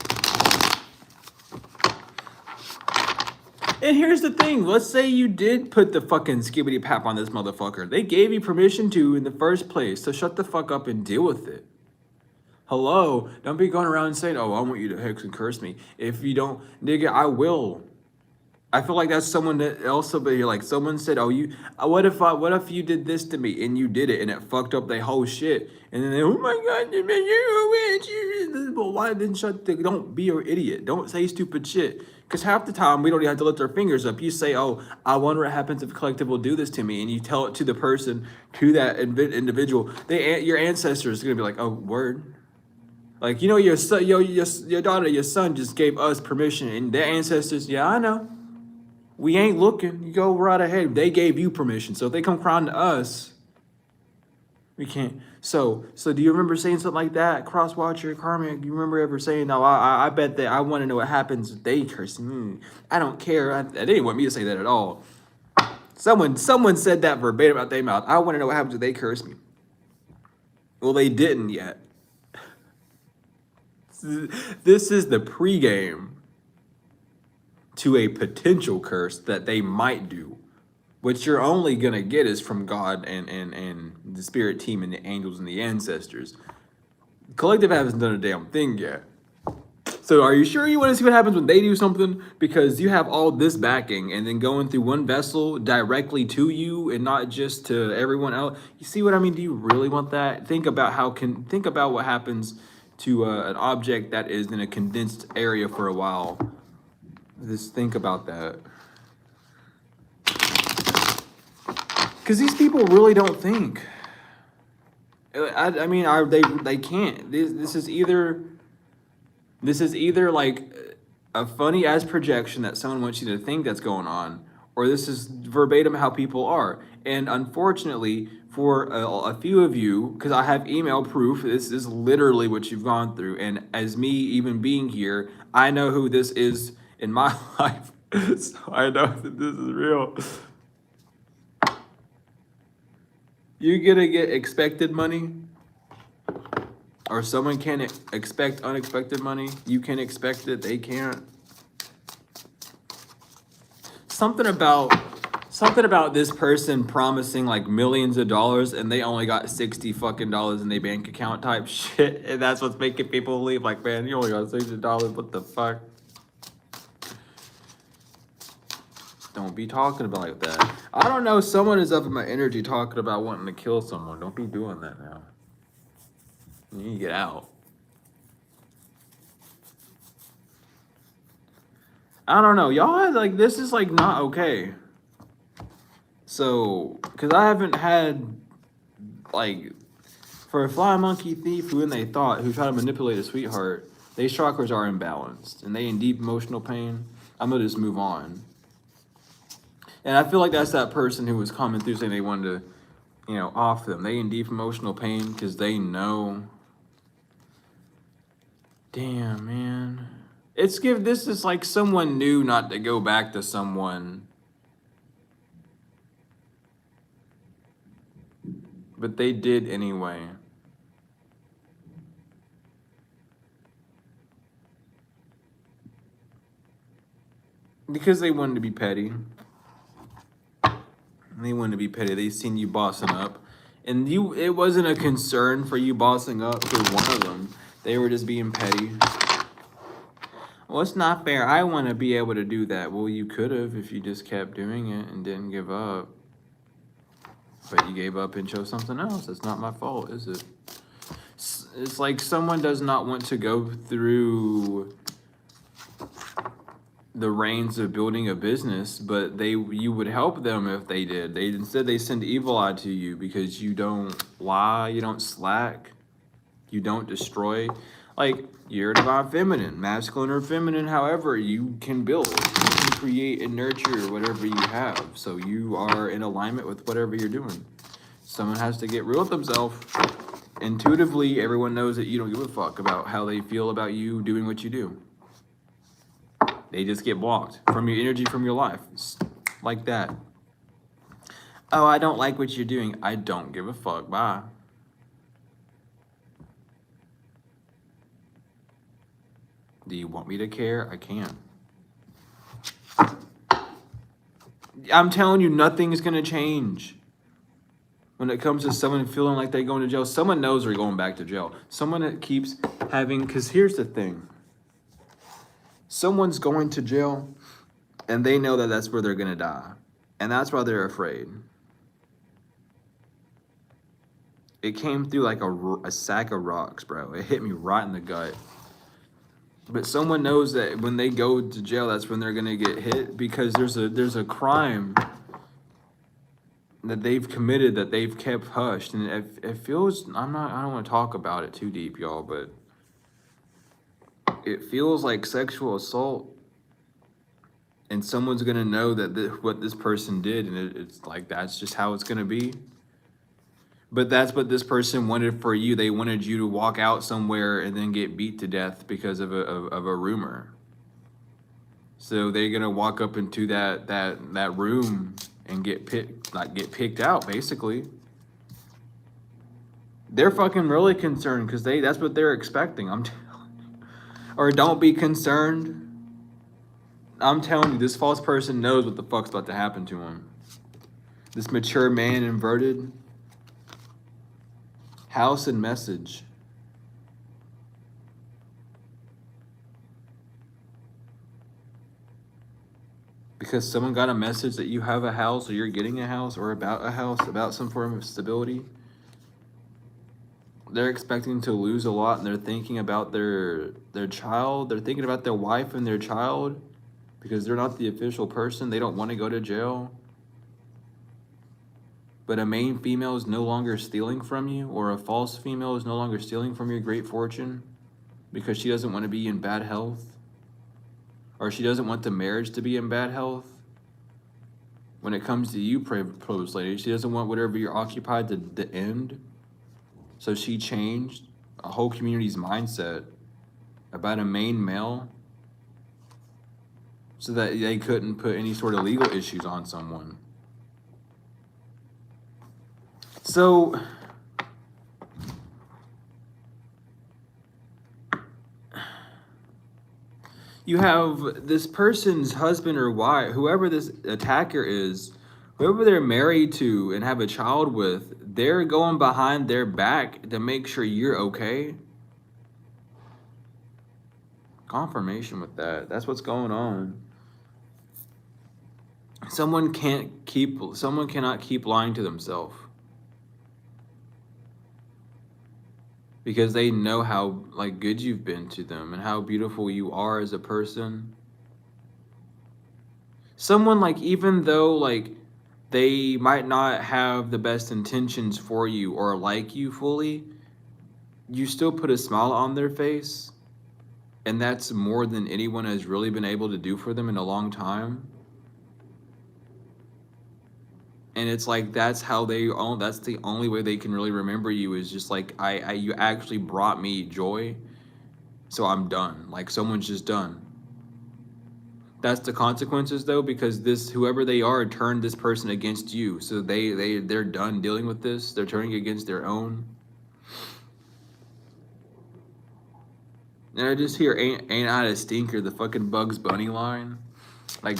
And here's the thing. Let's say you did put the fucking skibbity pap on this motherfucker. They gave you permission to in the first place. So shut the fuck up and deal with it. Hello? Don't be going around saying, oh, I want you to hex and curse me. If you don't, nigga, I will. I feel like that's someone that also, but you're like, someone said, oh, what if you did this to me and you did it and it fucked up their whole shit? And then they, oh my God, you're a witch. Well, why then don't be an idiot. Don't say stupid shit. Because half the time we don't even have to lift our fingers up. You say, oh, I wonder what happens if collective will do this to me. And you tell it to the person, to that individual. Your ancestors are going to be like, oh, word. Like, your son, your daughter, your son just gave us permission. And their ancestors, yeah, I know. We ain't looking. You go right ahead. They gave you permission. So if they come crying to us, we can't. So do you remember saying something like that? Crosswatcher, Karmic, you remember ever saying, no, I bet that I want to know what happens if they curse me. I don't care. They didn't want me to say that at all. Someone said that verbatim out their mouth. I want to know what happens if they curse me. Well, they didn't yet. This is the pregame to a potential curse that they might do. What you're only going to get is from God and the spirit team and the angels and the ancestors. Collective hasn't done a damn thing yet. So are you sure you want to see what happens when they do something? Because you have all this backing and then going through one vessel directly to you and not just to everyone else. You see what I mean? Do you really want that? Think about what happens to an object that is in a condensed area for a while. Just think about that. Because these people really don't think. I mean, they can't. This is either like a funny ass projection that someone wants you to think that's going on, or this is verbatim how people are. And unfortunately, for a few of you, because I have email proof, this is literally what you've gone through. And as me even being here, I know who this is in my life, so I know that this is real. You're gonna get expected money, or someone can expect unexpected money. You can expect it, they can't. Something about this person promising like millions of dollars and they only got $60 fucking in their bank account type shit. And that's what's making people leave. Like, man, you only got $60, what the fuck? Don't be talking about like that. I don't know, someone is up in my energy talking about wanting to kill someone. Don't be doing that now. You need to get out. I don't know. Y'all, like, this is, like, not okay. So, because I haven't had, like, for a fly monkey thief who they thought, who tried to manipulate a sweetheart, their chakras are imbalanced. And they in deep emotional pain. I'm going to just move on. And I feel like that's that person who was coming through saying they wanted to, off them. They in deep emotional pain because they know. Damn, man. This is like someone knew not to go back to someone. But they did anyway. Because they wanted to be petty. They wanted to be petty. They seen you bossing up. And it wasn't a concern for you bossing up for one of them. They were just being petty. Well, it's not fair. I want to be able to do that. Well, you could have if you just kept doing it and didn't give up. But you gave up and chose something else. It's not my fault, is it? It's like someone does not want to go through the reins of building a business, but you would help them if they did. Instead they send evil eye to you because you don't lie, you don't slack, you don't destroy. Like, you're divine feminine, masculine or feminine, however, you can build, you can create and nurture whatever you have. So you are in alignment with whatever you're doing. Someone has to get real with themselves. Intuitively, everyone knows that you don't give a fuck about how they feel about you doing what you do. They just get blocked from your energy, from your life. It's like that. Oh, I don't like what you're doing. I don't give a fuck. Bye. Do you want me to care? I can't. I'm telling you, nothing's going to change. When it comes to someone feeling like they're going to jail, someone knows they're going back to jail. Someone that keeps having, because here's the thing. Someone's going to jail, and they know that that's where they're going to die. And that's why they're afraid. It came through like a sack of rocks, bro. It hit me right in the gut. But someone knows that when they go to jail, that's when they're going to get hit, because there's a crime that they've committed that they've kept hushed. And it feels, I don't want to talk about it too deep, y'all, but it feels like sexual assault, and someone's going to know that what this person did, and it's like, that's just how it's going to be. But that's what this person wanted for you. They wanted you to walk out somewhere and then get beat to death because of a rumor. So they're going to walk up into that room and get picked out, basically. They're fucking really concerned because that's what they're expecting. I'm telling you. Or don't be concerned. I'm telling you, this false person knows what the fuck's about to happen to him. This mature man inverted. House and message. because someone got a message that you have a house, or you're getting a house, or about a house, about some form of stability. They're expecting to lose a lot, and they're thinking about their child. They're thinking about their wife and their child, because they're not the official person. They don't want to go to jail. But a main female is no longer stealing from you, or a false female is no longer stealing from your great fortune, because she doesn't want to be in bad health, or she doesn't want the marriage to be in bad health. When it comes to you, Provost Lady, she doesn't want whatever you're occupied to end. So she changed a whole community's mindset about a main male so that they couldn't put any sort of legal issues on someone. So you have this person's husband or wife, whoever this attacker is, whoever they're married to and have a child with, they're going behind their back to make sure you're okay. Confirmation with that. That's what's going on. Someone cannot keep lying to themselves. Because they know how good you've been to them and how beautiful you are as a person. Someone even though they might not have the best intentions for you or like you fully, you still put a smile on their face, and that's more than anyone has really been able to do for them in a long time. And it's that's how that's the only way they can really remember you, is just you actually brought me joy, so I'm done. Someone's just done. That's the consequences though, because whoever they are turned this person against you. So they're done dealing with this. They're turning against their own. And I just hear ain't I a stinker, the fucking Bugs Bunny line.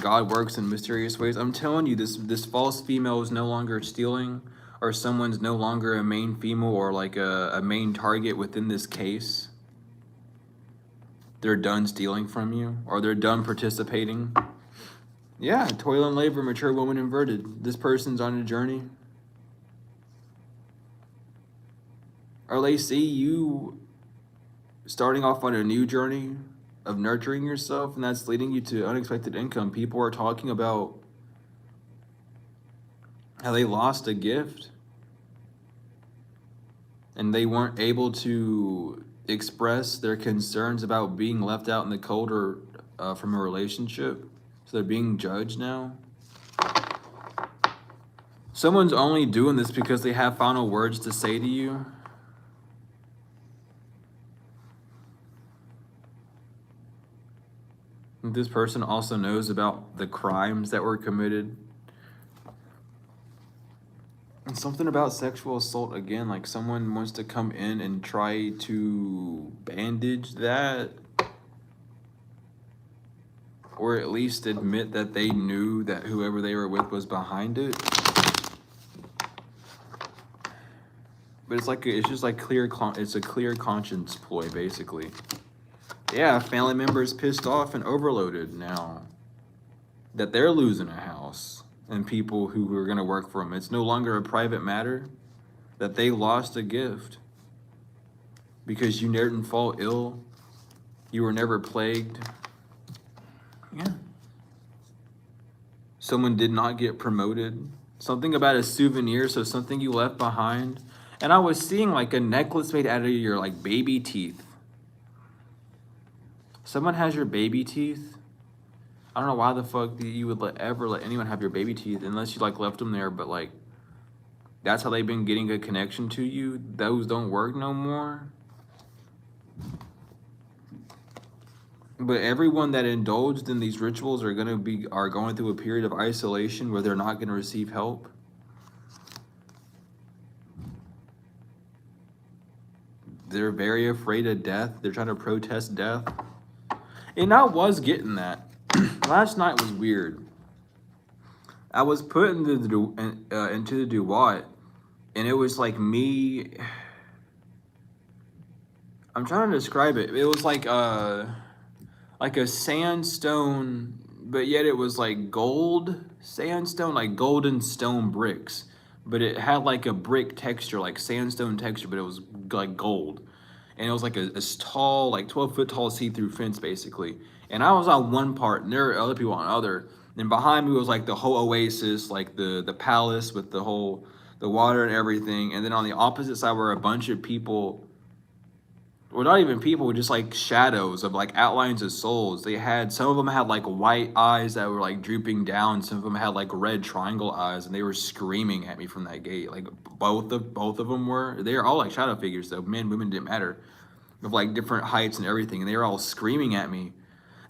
God works in mysterious ways. I'm telling you, this false female is no longer stealing, or someone's no longer a main female or a main target within this case. They're done stealing from you, or they're done participating. Yeah, toil and labor, mature woman inverted. This person's on a journey. Or they see you starting off on a new journey of nurturing yourself, and that's leading you to unexpected income. People are talking about how they lost a gift and they weren't able to express their concerns about being left out in the cold or from a relationship, so they're being judged now. Someone's only doing this because they have final words to say to you. This person also knows about the crimes that were committed. And something about sexual assault again, someone wants to come in and try to bandage that, or at least admit that they knew that whoever they were with was behind it. But it's just it's a clear conscience ploy, basically. Yeah, family members pissed off and overloaded now that they're losing a house and people who are going to work for them. It's no longer a private matter that they lost a gift because you didn't fall ill. You were never plagued. Yeah. Someone did not get promoted. Something about a souvenir, so something you left behind. And I was seeing a necklace made out of your baby teeth. Someone has your baby teeth. I don't know why the fuck you would ever let anyone have your baby teeth unless you left them there, but that's how they've been getting a connection to you. Those don't work no more. But everyone that indulged in these rituals are going through a period of isolation where they're not going to receive help. They're very afraid of death. They're trying to protest death. And I was getting that. Last night was weird. I was put into the Duat, and it was me. I'm trying to describe it. It was like a sandstone but yet it was like gold sandstone, like golden stone bricks. But it had like a brick texture, like sandstone texture, but it was like gold. And it was like a tall, like 12-foot tall see-through fence, basically. And I was on one part, and there were other people on other. And behind me was like the whole oasis, like the palace with the water and everything. And then on the opposite side were a bunch of people, well, not even people, just like shadows of like outlines of souls. They had, some of them had like white eyes that were like drooping down. Some of them had like red triangle eyes, and they were screaming at me from that gate. Like both of them were. They were all like shadow figures, though. Men, women, didn't matter, of like different heights and everything. And they were all screaming at me.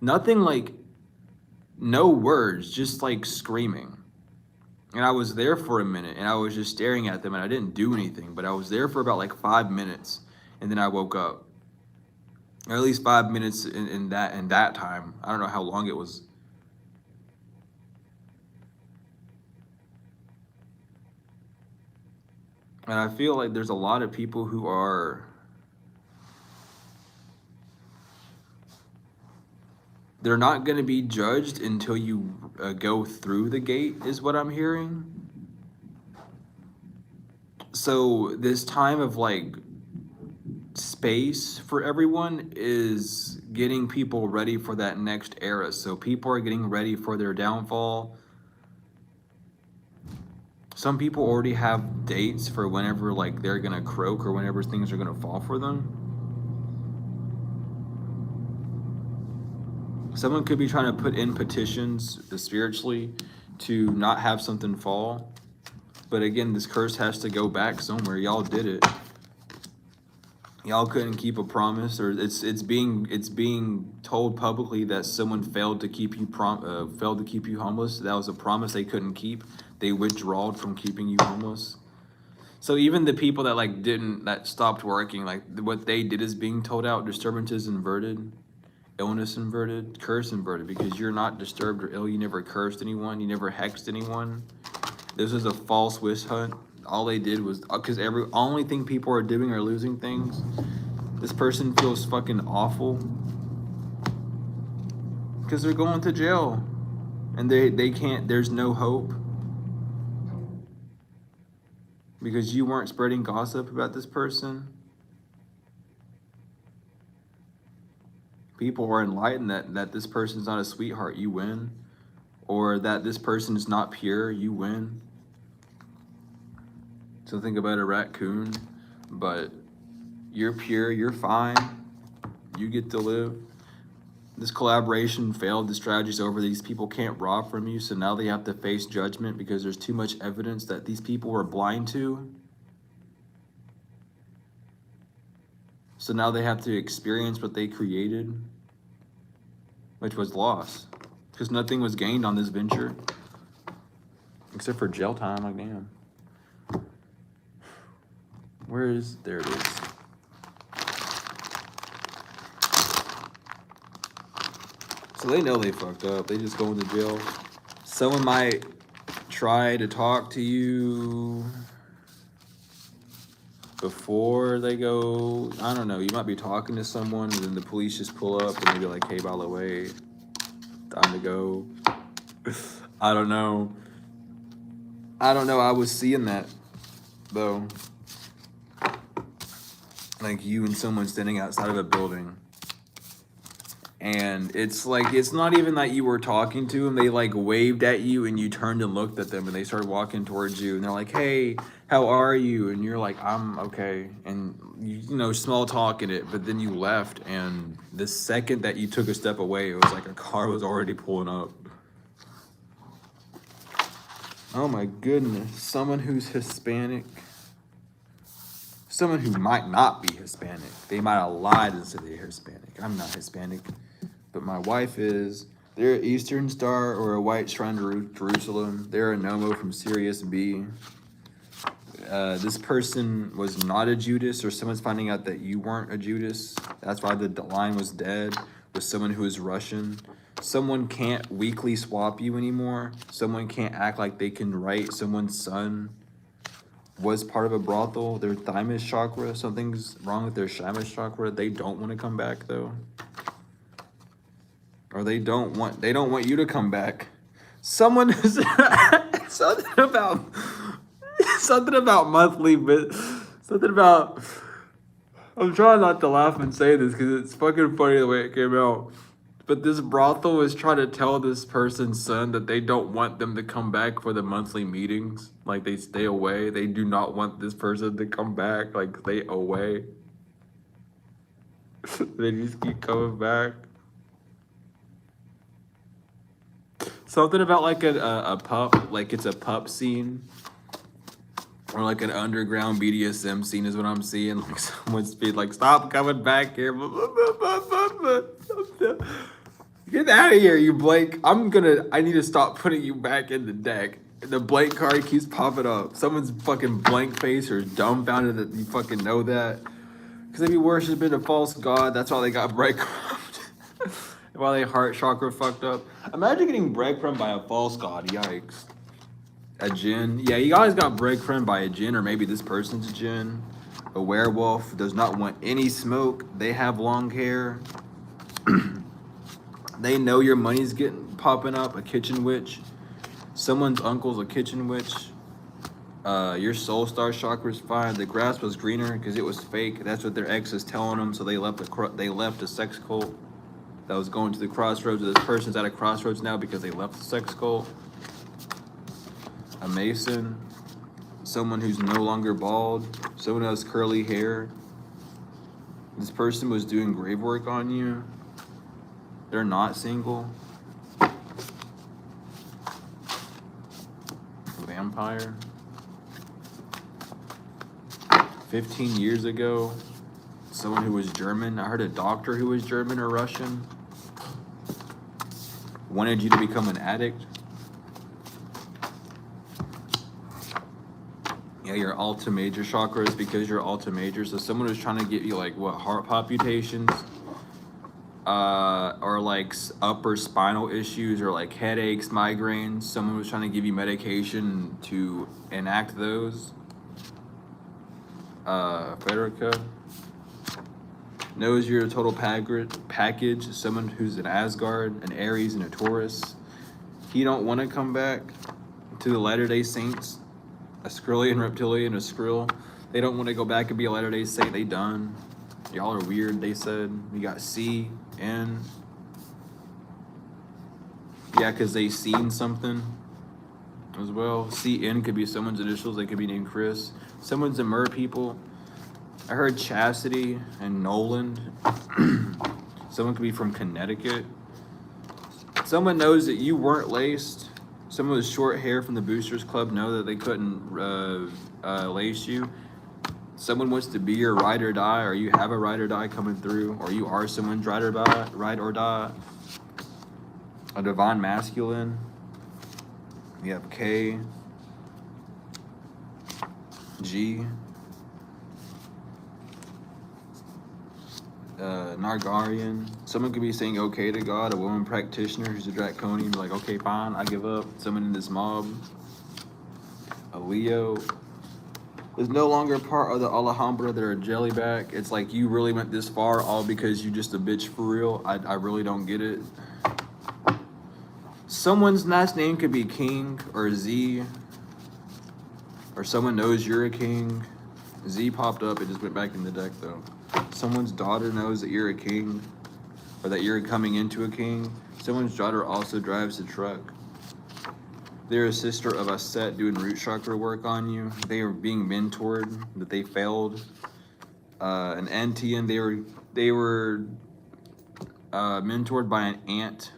Nothing like, no words, just like screaming. And I was there for a minute, and I was just staring at them, and I didn't do anything. But I was there for about like 5 minutes, and then I woke up. Or at least 5 minutes in that time. I don't know how long it was. And I feel like there's a lot of people who are, they're not going to be judged until you go through the gate, is what I'm hearing. So this time of like space for everyone is getting people ready for that next era. So people are getting ready for their downfall. Some people already have dates for whenever like they're gonna croak or whenever things are gonna fall for them. Someone could be trying to put in petitions spiritually to not have something fall. But again, this curse has to go back somewhere. Y'all did it. Y'all couldn't keep a promise, or it's being told publicly that someone failed to keep you homeless. That was a promise they couldn't keep. They withdrawed from keeping you homeless. So even the people that like that stopped working, like what they did is being told out. Disturbances inverted, illness inverted, curse inverted, because you're not disturbed or ill. You never cursed anyone. You never hexed anyone. This is a false witch hunt. All they did was, because only thing people are doing are losing things. This person feels fucking awful because they're going to jail, and they can't. There's no hope because you weren't spreading gossip about this person. People are enlightened that this person's not a sweetheart. You win, or that this person is not pure. You win. So think about a raccoon, but you're pure, you're fine, you get to live. This collaboration failed, the strategy's over, these people can't rob from you, so now they have to face judgment because there's too much evidence that these people were blind to. So now they have to experience what they created, which was loss, because nothing was gained on this venture, except for jail time, like damn. There it is. So they know they fucked up. They just go into jail. Someone might try to talk to you before they go. I don't know. You might be talking to someone, and then the police just pull up and they be like, hey, by the way, time to go. I don't know. I was seeing that, though. Like you and someone standing outside of a building, and it's like, it's not even that you were talking to them. They like waved at you and you turned and looked at them, and they started walking towards you, and they're like, hey, how are you? And you're like, I'm okay. And you know, small talking it, but then you left, and the second that you took a step away, it was like a car was already pulling up. Oh my goodness. Someone who's Hispanic. Someone who might not be Hispanic. They might have lied and said they're Hispanic. I'm not Hispanic, but my wife is. They're an Eastern Star or a White Shrine to Jerusalem. They're a Nomo from Sirius B. This person was not a Judas, or someone's finding out that you weren't a Judas. That's why the line was dead, with someone who is Russian. Someone can't weekly swap you anymore. Someone can't act like they can write someone's son was part of a brothel. Their thymus chakra, something's wrong with their thymus chakra. They don't want to come back, though. Or they don't want you to come back. Someone something about something about monthly, but something about, I'm trying not to laugh and say this because it's fucking funny the way it came out. But this brothel was trying to tell this person's son that they don't want them to come back for the monthly meetings. Like, they stay away. They do not want this person to come back. Like, stay away. They just keep coming back. Something about like a pup, like it's a pup scene. Or like an underground BDSM scene is what I'm seeing. Like someone's being like, stop coming back here. Get out of here, you blank. I need to stop putting you back in the deck. The blank card keeps popping up. Someone's fucking blank face or dumbfounded that you fucking know that. Because they be worshiping a false god. That's why they got breadcrumbed. Why they heart chakra fucked up. Imagine getting breadcrumbed by a false god. Yikes. A djinn. Yeah, you guys got breadcrumbed by a djinn, or maybe this person's a djinn. A werewolf does not want any smoke. They have long hair. They know your money's popping up. A kitchen witch. Someone's uncle's a kitchen witch. Your soul star chakra is fine. The grass was greener because it was fake. That's what their ex is telling them. So they left a sex cult that was going to the crossroads. This person's at a crossroads now because they left the sex cult. A mason. Someone who's no longer bald. Someone who has curly hair. This person was doing grave work on you. They're not single. Vampire. 15 years ago, someone who was German. I heard a doctor who was German or Russian wanted you to become an addict. Yeah, your alta major chakra is because you're alta major. So someone was trying to get you like what, heart palpitations, or like upper spinal issues, or like headaches, migraines. Someone was trying to give you medication to enact those. Federica knows you're a total package. Someone who's an Asgard, an Aries, and a Taurus. He don't want to come back to the Latter-day Saints. A Skrillian, Reptilian, a Skrill. They don't want to go back and be a Latter-day Saint. They done. Y'all are weird, they said. You got C, N. Yeah, because they seen something as well. C, N could be someone's initials. They could be named Chris. Someone's a mer people. I heard Chastity and Noland. Someone could be from Connecticut. Someone knows that you weren't laced. Someone with short hair from the Boosters Club know that they couldn't lace you. Someone wants to be your ride or die, or you have a ride or die coming through, or you are someone's ride or die. A divine masculine. You have K, G, Nargarian. Someone could be saying okay to God. A woman practitioner who's a Draconian, like, okay, fine, I give up. Someone in this mob. A Leo is no longer part of the Alhambra. They're a jellyback. It's like you really went this far all because you just a bitch for real. I really don't get it. Someone's last name could be King or Z, or someone knows you're a king. Z popped up, it just went back in the deck though. Someone's daughter knows that you're a king, or that you're coming into a king. Someone's daughter also drives a truck. They're a sister of a set doing root chakra work on you. They are being mentored, that they failed. An Antian, they were mentored by an ant,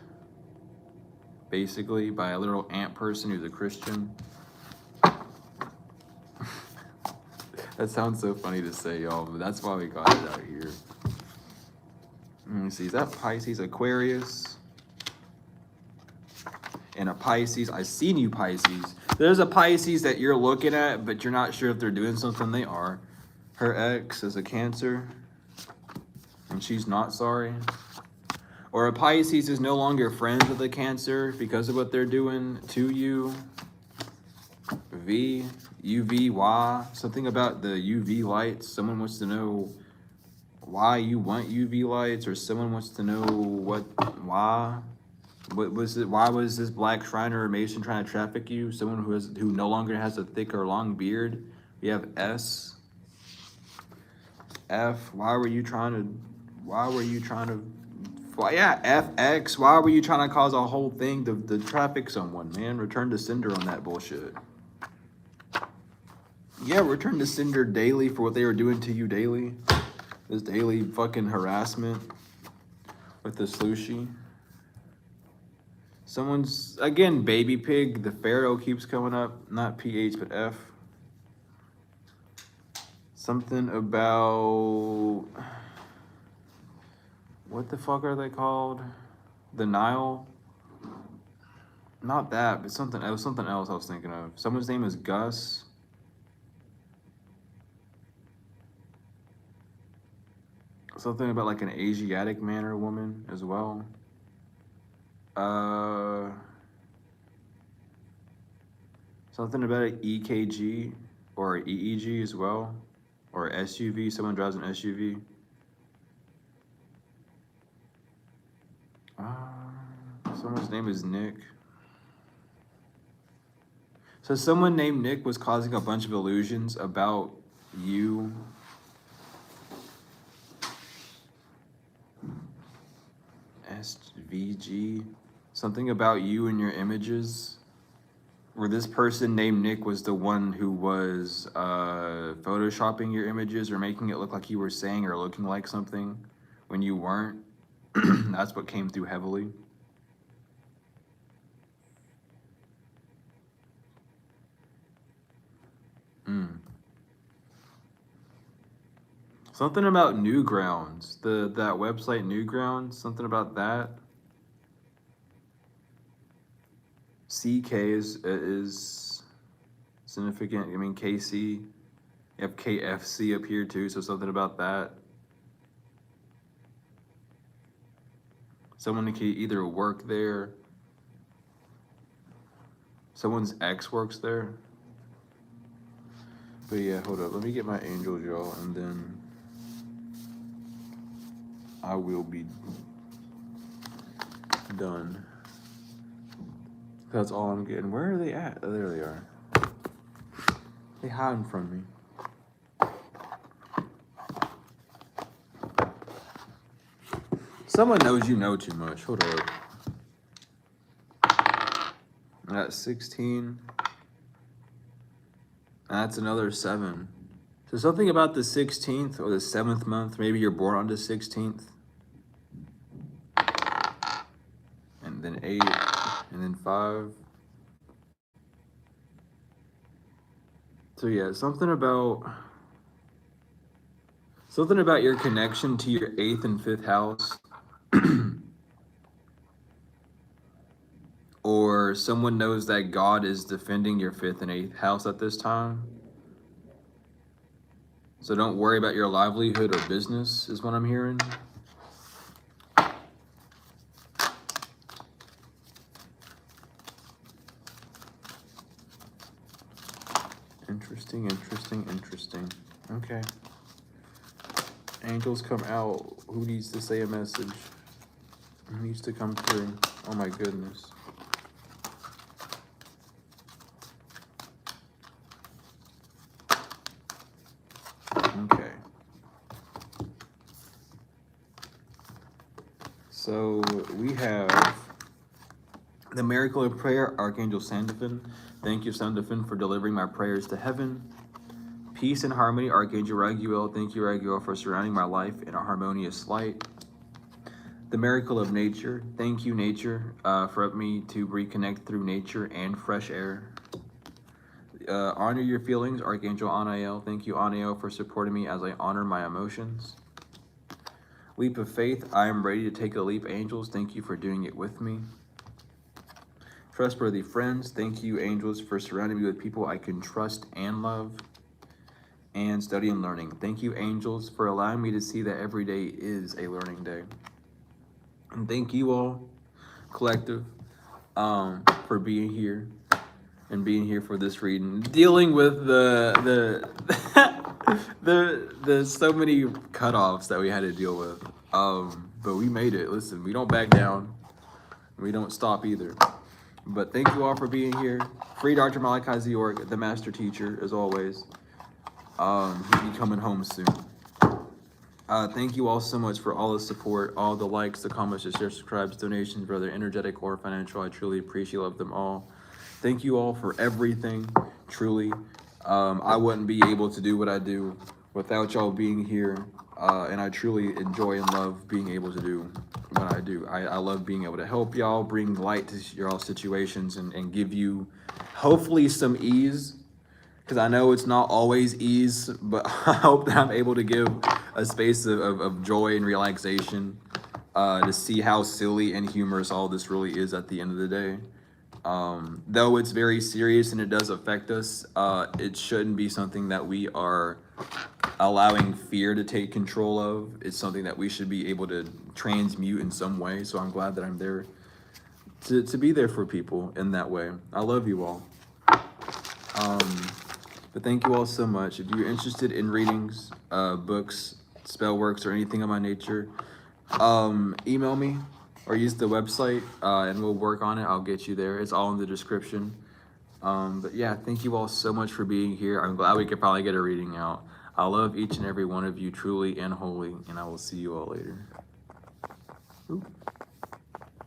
basically, by a literal ant person who's a Christian. That sounds so funny to say, y'all, but that's why we got it out here. Let me see, is that Pisces? Aquarius? And a Pisces. I seen you, Pisces. There's a Pisces that you're looking at, but you're not sure if they're doing something. They are. Her ex is a Cancer, and she's not sorry. Or a Pisces is no longer friends with a Cancer because of what they're doing to you. V, UV, Y, something about the UV lights. Someone wants to know why you want UV lights, or someone wants to know why. What was it? Why was this black Shriner or Mason trying to traffic you? Someone who no longer has a thick or long beard. We have S. F. Why were you trying to? Yeah, FX. Why were you trying to cause a whole thing to traffic someone, man? Return to sender on that bullshit. Yeah, return to sender daily for what they were doing to you daily. This daily fucking harassment with the slushy. Someone's, again, baby pig. The pharaoh keeps coming up. Not PH, but F. Something about... What the fuck are they called? The Nile? Not that, but something else. Something else I was thinking of. Someone's name is Gus. Something about like an Asiatic man or woman as well. Something about an EKG or an EEG as well. Or SUV. Someone drives an SUV. Someone's name is Nick. So someone named Nick was causing a bunch of illusions about you. SVG. Something about you and your images. Where this person named Nick was the one who was photoshopping your images or making it look like you were saying or looking like something when you weren't. That's what came through heavily. Something about Newgrounds, that website Newgrounds, something about that. CK is significant. I mean, KC. You have KFC up here too, so something about that. Someone can either work there. Someone's ex works there. But yeah, hold up. Let me get my angels, y'all, and then I will be done. That's all I'm getting. Where are they at? Oh, there they are. They hiding from me. Someone knows you know too much. Hold up. That's 16. That's another 7. So something about the 16th or the 7th month. Maybe you're born on the 16th. And then 8. And then 5. So yeah, something about your connection to your 8th and 5th house. Or someone knows that God is defending your 5th and 8th house at this time. So don't worry about your livelihood or business, is what I'm hearing. Interesting. Okay. Angels, come out. Who needs to say a message? Who needs to come through? Oh my goodness. Okay. So we have the miracle of prayer, Archangel Sandalphon. Thank you, Sandalphon, for delivering my prayers to heaven. Peace and harmony, Archangel Raguel. Thank you, Raguel, for surrounding my life in a harmonious light. The miracle of nature. Thank you, nature, for me to reconnect through nature and fresh air. Honor your feelings, Archangel Anael. Thank you, Anael, for supporting me as I honor my emotions. Leap of faith. I am ready to take a leap, angels. Thank you for doing it with me. Trustworthy friends. Thank you, angels, for surrounding me with people I can trust and love. And study and learning. Thank you, angels, for allowing me to see that every day is a learning day. And thank you all, collective, for being here and being here for this reading. Dealing with the There's so many cutoffs that we had to deal with. But we made it. Listen, we don't back down. We don't stop either. But thank you all for being here. Free Dr. Malachi Ziorg, the master teacher, as always. He'll be coming home soon. Thank you all so much for all the support, all the likes, the comments, the shares, subscribes, donations, whether energetic or financial. I truly appreciate them all. Thank you all for everything, truly. I wouldn't be able to do what I do without y'all being here. And I truly enjoy and love being able to do what I do. I love being able to help y'all, bring light to y'all situations, and give you hopefully some ease. Because I know it's not always ease, but I hope that I'm able to give a space of joy and relaxation to see how silly and humorous all this really is at the end of the day. Though it's very serious and it does affect us, it shouldn't be something that we are allowing fear to take control of. It's something that we should be able to transmute in some way. So I'm glad that I'm there to be there for people in that way. I love you all. But thank you all so much. If you're interested in readings, books, spell works, or anything of my nature, email me or use the website and we'll work on it. I'll get you there. It's all in the description. But yeah, thank you all so much for being here. I'm glad we could probably get a reading out. I love each and every one of you truly and wholly, and I will see you all later. Ooh.